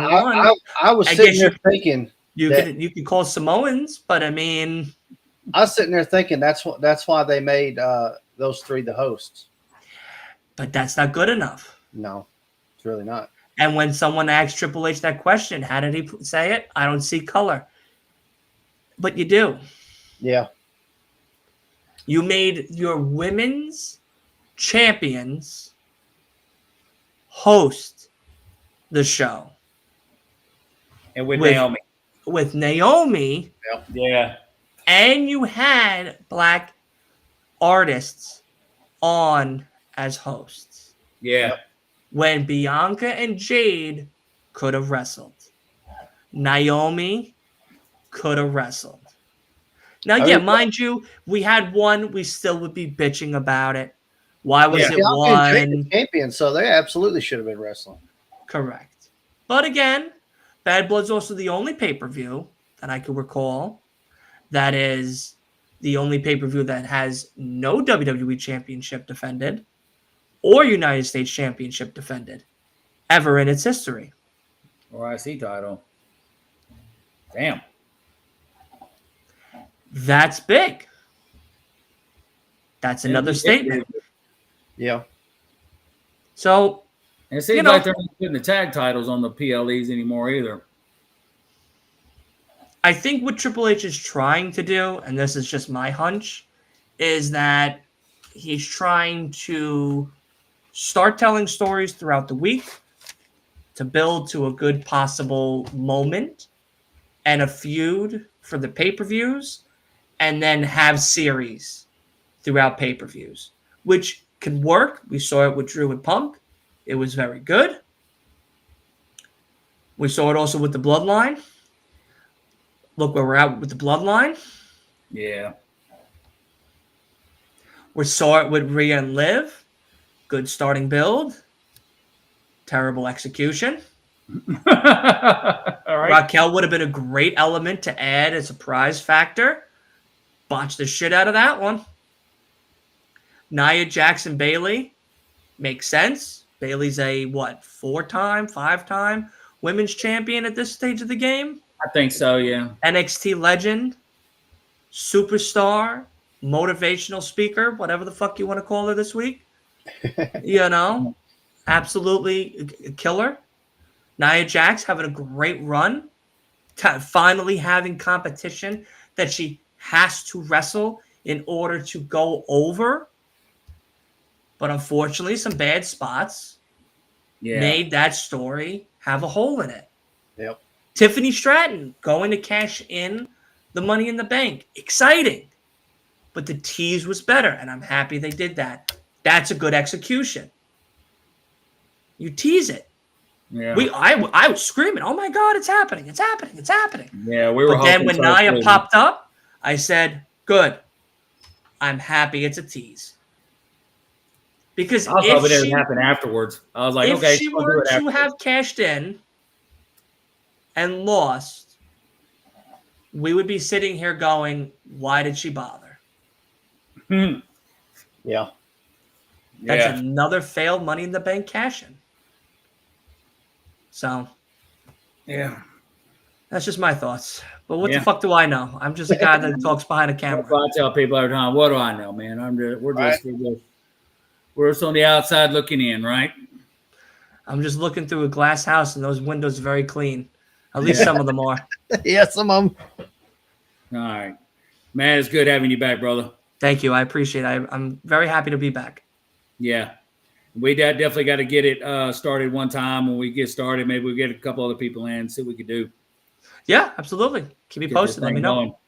I was sitting there thinking you could call Samoans, but I mean, I was sitting there thinking that's why they made those three the hosts. But that's not good enough. No, it's really not. And when someone asked Triple H that question, how did he say it? I don't see color. But you do. Yeah. You made your women's champions host the show. And with Naomi. With Naomi. Yeah. And you had black artists on as hosts. Yeah. When Bianca and Jade could have wrestled. Naomi could have wrestled. Now, mind you, we had one, we still would be bitching about it. Why was it one? Champion, so they absolutely should have been wrestling. Correct. But again, Bad Blood's also the only pay-per-view that I can recall that is the only pay-per-view that has no WWE Championship defended or United States Championship defended ever in its history. Or IC title. Damn. That's big. That's another statement. Yeah. So, and it seems like they're not putting the tag titles on the PLEs anymore either. I think what Triple H is trying to do, and this is just my hunch, is that he's trying to start telling stories throughout the week to build to a good possible moment and a feud for the pay-per-views, and then have series throughout pay-per-views, which can work. We saw it with Drew and Punk. It was very good. We saw it also with the Bloodline. Look where we're at with the Bloodline. Yeah. We saw it with Rhea and Liv. Good starting build. Terrible execution. All right. Raquel would have been a great element to add as a prize factor. Botched the shit out of that one. Nia Jackson Bailey makes sense. Bailey's a five-time women's champion at this stage of the game? I think so, yeah. NXT legend, superstar, motivational speaker, whatever the fuck you want to call her this week. Absolutely a killer. Nia Jax having a great run. Finally having competition that she has to wrestle in order to go over. But unfortunately, some bad spots made that story have a hole in it. Yep. Tiffany Stratton going to cash in the Money in the Bank. Exciting. But the tease was better, and I'm happy they did that. That's a good execution. You tease it. Yeah. I was screaming, oh my God, it's happening. It's happening. It's happening. Yeah, we were. But then when Nia popped up, I said, good. I'm happy it's a tease. Because I thought it didn't happen afterwards. I was like, okay, if she were to have cashed in and lost, we would be sitting here going, why did she bother? Yeah. That's another failed Money in the Bank cash-in. So, yeah. That's just my thoughts. But what the fuck do I know? I'm just a guy that talks behind a camera. I tell people every time, what do I know, man? We're just on the outside looking in, right? I'm just looking through a glass house, and those windows are very clean. At least some of them are. Yeah, some of them. All right. Man, it's good having you back, brother. Thank you. I appreciate it. I'm very happy to be back. Yeah. We definitely got to get it started one time. When we get started, maybe we'll get a couple other people in, see what we can do. Yeah, absolutely. Keep me posted. Let me know.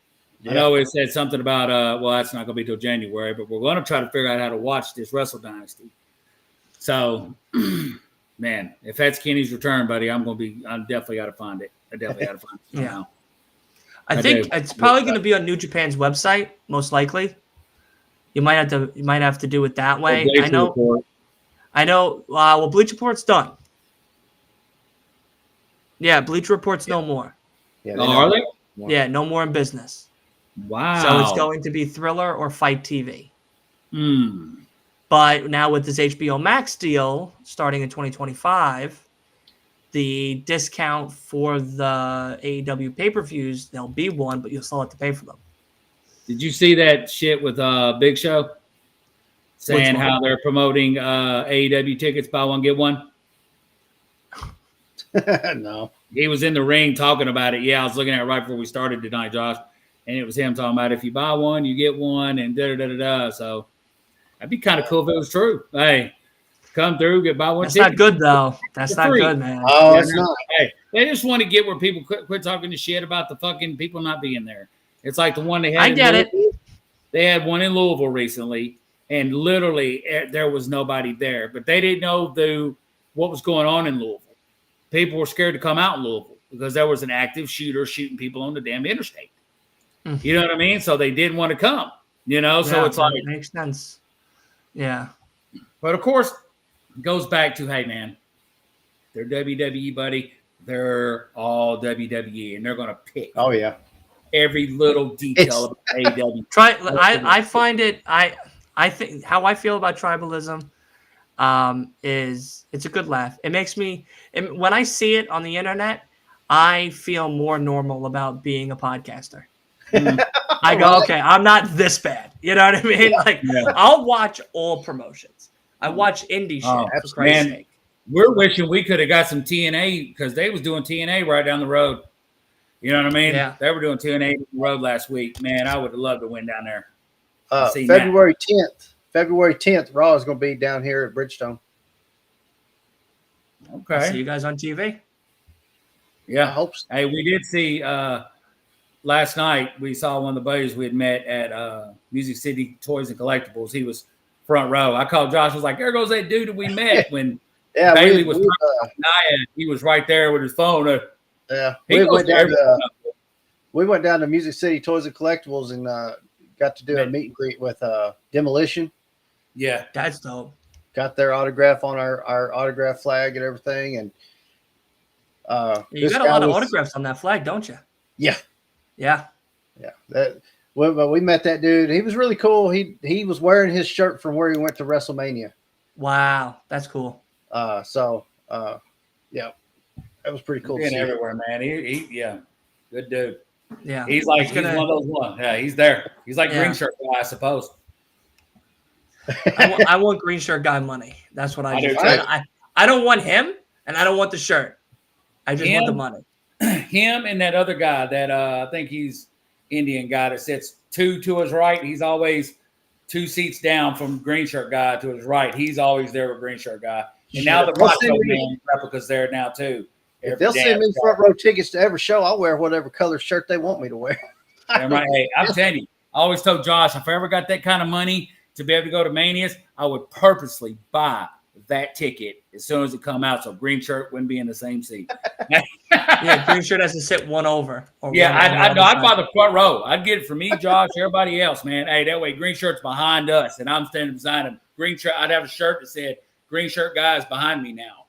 Yeah. I know it said something about, that's not going to be till January, but we're going to try to figure out how to watch this Wrestle Dynasty. So, man, if that's Kenny's return, buddy, I'm definitely got to find it. I definitely got to find it somehow. I think it's probably going to be on New Japan's website, most likely. You might have to do it that way. I know. Well, Bleacher Report's done. Yeah, Bleacher Report's no more. Yeah, are they? Yeah, no more in business. Wow. So it's going to be Thriller or Fight TV. But now with this HBO Max deal starting in 2025, the discount for the AEW pay-per-views, there'll be one, but you'll still have to pay for them. Did you see that shit with Big Show? Saying how they're promoting AEW tickets, buy one, get one? No. He was in the ring talking about it. Yeah, I was looking at it right before we started tonight, Josh. And it was him talking about if you buy one, you get one, and da-da-da-da-da. So that'd be kind of cool if it was true. Hey, come through, buy one That's ticket. not good, though. That's not good, man. Oh, it's not. Hey, they just want to get where people quit talking to shit about the fucking people not being there. It's like the one they had. I get it. They had one in Louisville recently, and literally there was nobody there. But they didn't know what was going on in Louisville. People were scared to come out in Louisville because there was an active shooter shooting people on the damn interstate. You know what I mean? So they didn't want to come, so it's like. It makes sense. Yeah. But of course, it goes back to, hey, man, they're WWE, buddy. They're all WWE, and they're going to pick. Oh, yeah. Every little detail of AEW. I find it, I think how I feel about tribalism is it's a good laugh. It makes me, when I see it on the internet, I feel more normal about being a podcaster. I go, okay, I'm not this bad. You know what I mean? Like, I'll watch all promotions. I watch indie shit, for Christ's sake. We're wishing we could have got some TNA because they was doing TNA right down the road. You know what I mean? Yeah. They were doing TNA on the road last week. Man, I would have loved to win down there. February 10th, Raw is going to be down here at Bridgestone. Okay. I'll see you guys on TV. Yeah. I hope so. Hey, we did see last night, we saw one of the buddies we had met at Music City Toys and Collectibles. He was front row. I called Josh. I was like, there goes that dude that we met when Bailey was he was right there with his phone. We went down to Music City Toys and Collectibles and got to do a meet and greet with Demolition. Yeah. That's dope. Got their autograph on our autograph flag and everything. And you got a lot of autographs on that flag, don't you? Yeah. Yeah. We met that dude. He was really cool. He was wearing his shirt from where he went to WrestleMania. Wow, that's cool. That was pretty cool. Being everywhere, man. He good dude. Yeah, he's one of those ones. Yeah, he's there. He's like green shirt guy, I suppose. I want green shirt guy money. That's what I do. I don't want him, and I don't want the shirt. I just want the money. Him and that other guy that I think he's Indian guy that sits two to his right. He's always 2 seats down from green shirt guy to his right. He's always there with green shirt guy. And now the Macho Man replica's there now too. If they'll send me front row tickets to every show, I'll wear whatever color shirt they want me to wear. Hey, I'm telling you, I always told Josh, if I ever got that kind of money to be able to go to Manias, I would purposely buy that ticket as soon as it come out, so green shirt wouldn't be in the same seat. Yeah, green shirt has to sit one over. I'd buy the front row. I'd get it for me, Josh, everybody else, man. Hey, that way green shirt's behind us, and I'm standing beside him. Green shirt. I'd have a shirt that said "Green shirt guy is behind me now."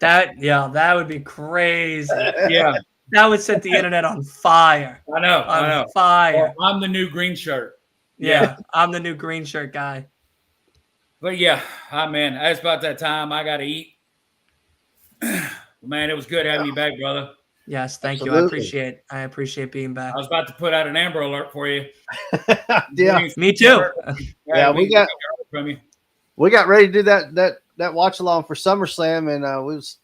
That would be crazy. Yeah, that would set the internet on fire. I know. Fire. Well, I'm the new green shirt. Yeah, I'm the new green shirt guy. But yeah, man, it's about that time. I got to eat. Man, it was good having you back, brother. Yes, thank you. I appreciate being back. I was about to put out an Amber Alert for you. Yeah, me too. Yeah, we got ready to do that watch along for SummerSlam, and we was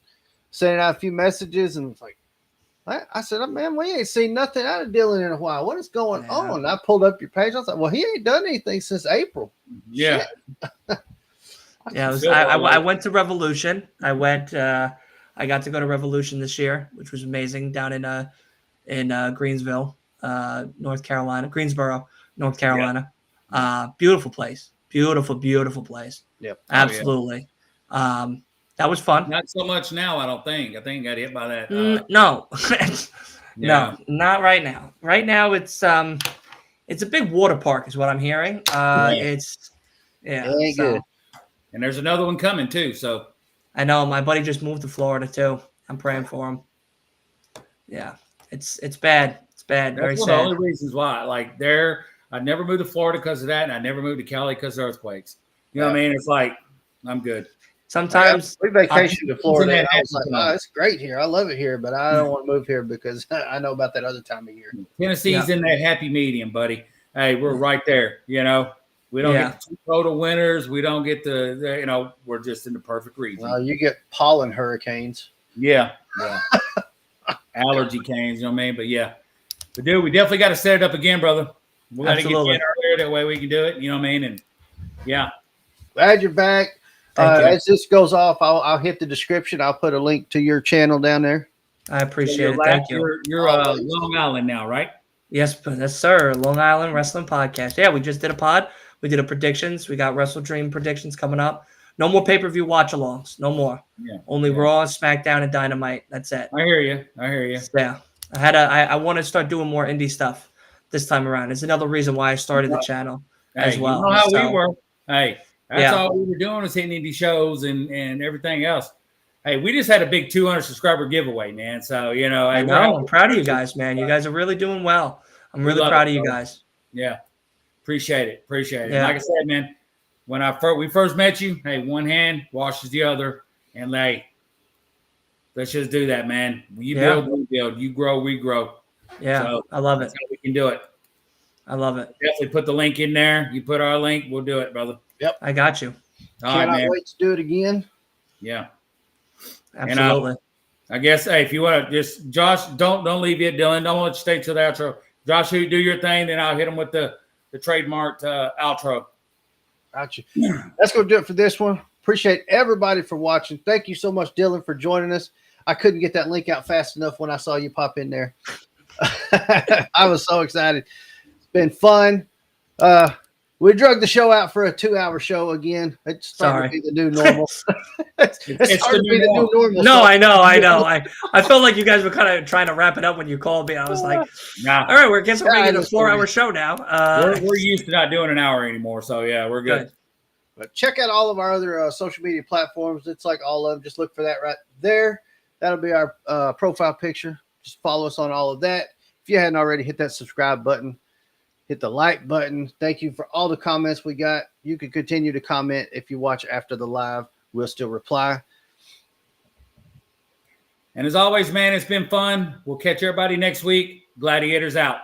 sending out a few messages, and it's like, I said, man, we ain't seen nothing out of Dylan in a while. What is going on? And I pulled up your page. I was like, well, he ain't done anything since April. Yeah. Yeah, I went to Revolution. I got to go to Revolution this year, which was amazing, down in Greensboro, North Carolina. Beautiful place. Beautiful, beautiful place. Yep. Absolutely. That was fun. Not so much now, I don't think. I think I got hit by that. No. Yeah. No, not right now. Right now it's a big water park is what I'm hearing. It's ain't so good. And there's another one coming too. So I know my buddy just moved to Florida too. I'm praying for him. Yeah, it's bad. It's bad. Very that's one of sad. the only reasons why. Like I never moved to Florida because of that, and I never moved to Cali because of earthquakes. You know what I mean? It's like I'm good. Sometimes we vacationed to Florida. And I was like, oh, it's great here. I love it here, but I don't want to move here because I know about that other time of year. Tennessee's in that happy medium, buddy. Hey, we're right there. You know, we don't get the total winters. We don't get we're just in the perfect region. Well, you get pollen hurricanes. Yeah. Allergy canes, you know what I mean? But yeah. But dude, we definitely got to set it up again, brother. We got to get you in earlier. That way we can do it. You know what I mean? And yeah. Glad you're back. As this goes off, I'll hit the description. I'll put a link to your channel down there. I appreciate it. Thank you. You're Long Island now, right? Yes, sir. Long Island Wrestling Podcast. Yeah, we just did a pod. We did a predictions. We got Wrestle Dream predictions coming up. No more pay-per-view watch-alongs. No more. Yeah. Only Raw, SmackDown, and Dynamite. That's it. I hear you. Yeah. I want to start doing more indie stuff this time around. It's another reason why I started the channel as well. You know how we were. Hey, that's all we were doing was hitting indie shows and everything else. Hey, we just had a big 200 subscriber giveaway, man. So, I know. I'm proud of you guys, man. You guys are really doing well. I'm really proud of you guys. Yeah. Appreciate it. Yeah. Like I said, man, when we first met you, hey, one hand washes the other. And let's just do that, man. You build, we build. You grow, we grow. Yeah. So I love it. That's how we can do it. I love it. Definitely put the link in there. You put our link, we'll do it, brother. Yep. I got you. Cannot wait to do it again. Yeah. Absolutely. And, I guess, hey, if you want to just, Josh, don't leave yet, Dylan. Don't let you stay till the outro. Josh, you do your thing, then I'll hit him with the trademarked outro. Gotcha. That's going to do it for this one. Appreciate everybody for watching. Thank you so much, Dylan, for joining us. I couldn't get that link out fast enough when I saw you pop in there. I was so excited. It's been fun. We drug the show out for a 2-hour show again. It's starting to be the new normal. it's starting to be the new normal. No, I know. I felt like you guys were kind of trying to wrap it up when you called me. I was like, all right, we're making a 4-hour show now. We're used to not doing an hour anymore. So, yeah, we're good. But check out all of our other social media platforms. It's like all of them. Just look for that right there. That'll be our profile picture. Just follow us on all of that. If you hadn't already, hit that subscribe button. Hit the like button. Thank you for all the comments we got. You can continue to comment if you watch after the live. We'll still reply. And as always, man, it's been fun. We'll catch everybody next week. Gladiators out.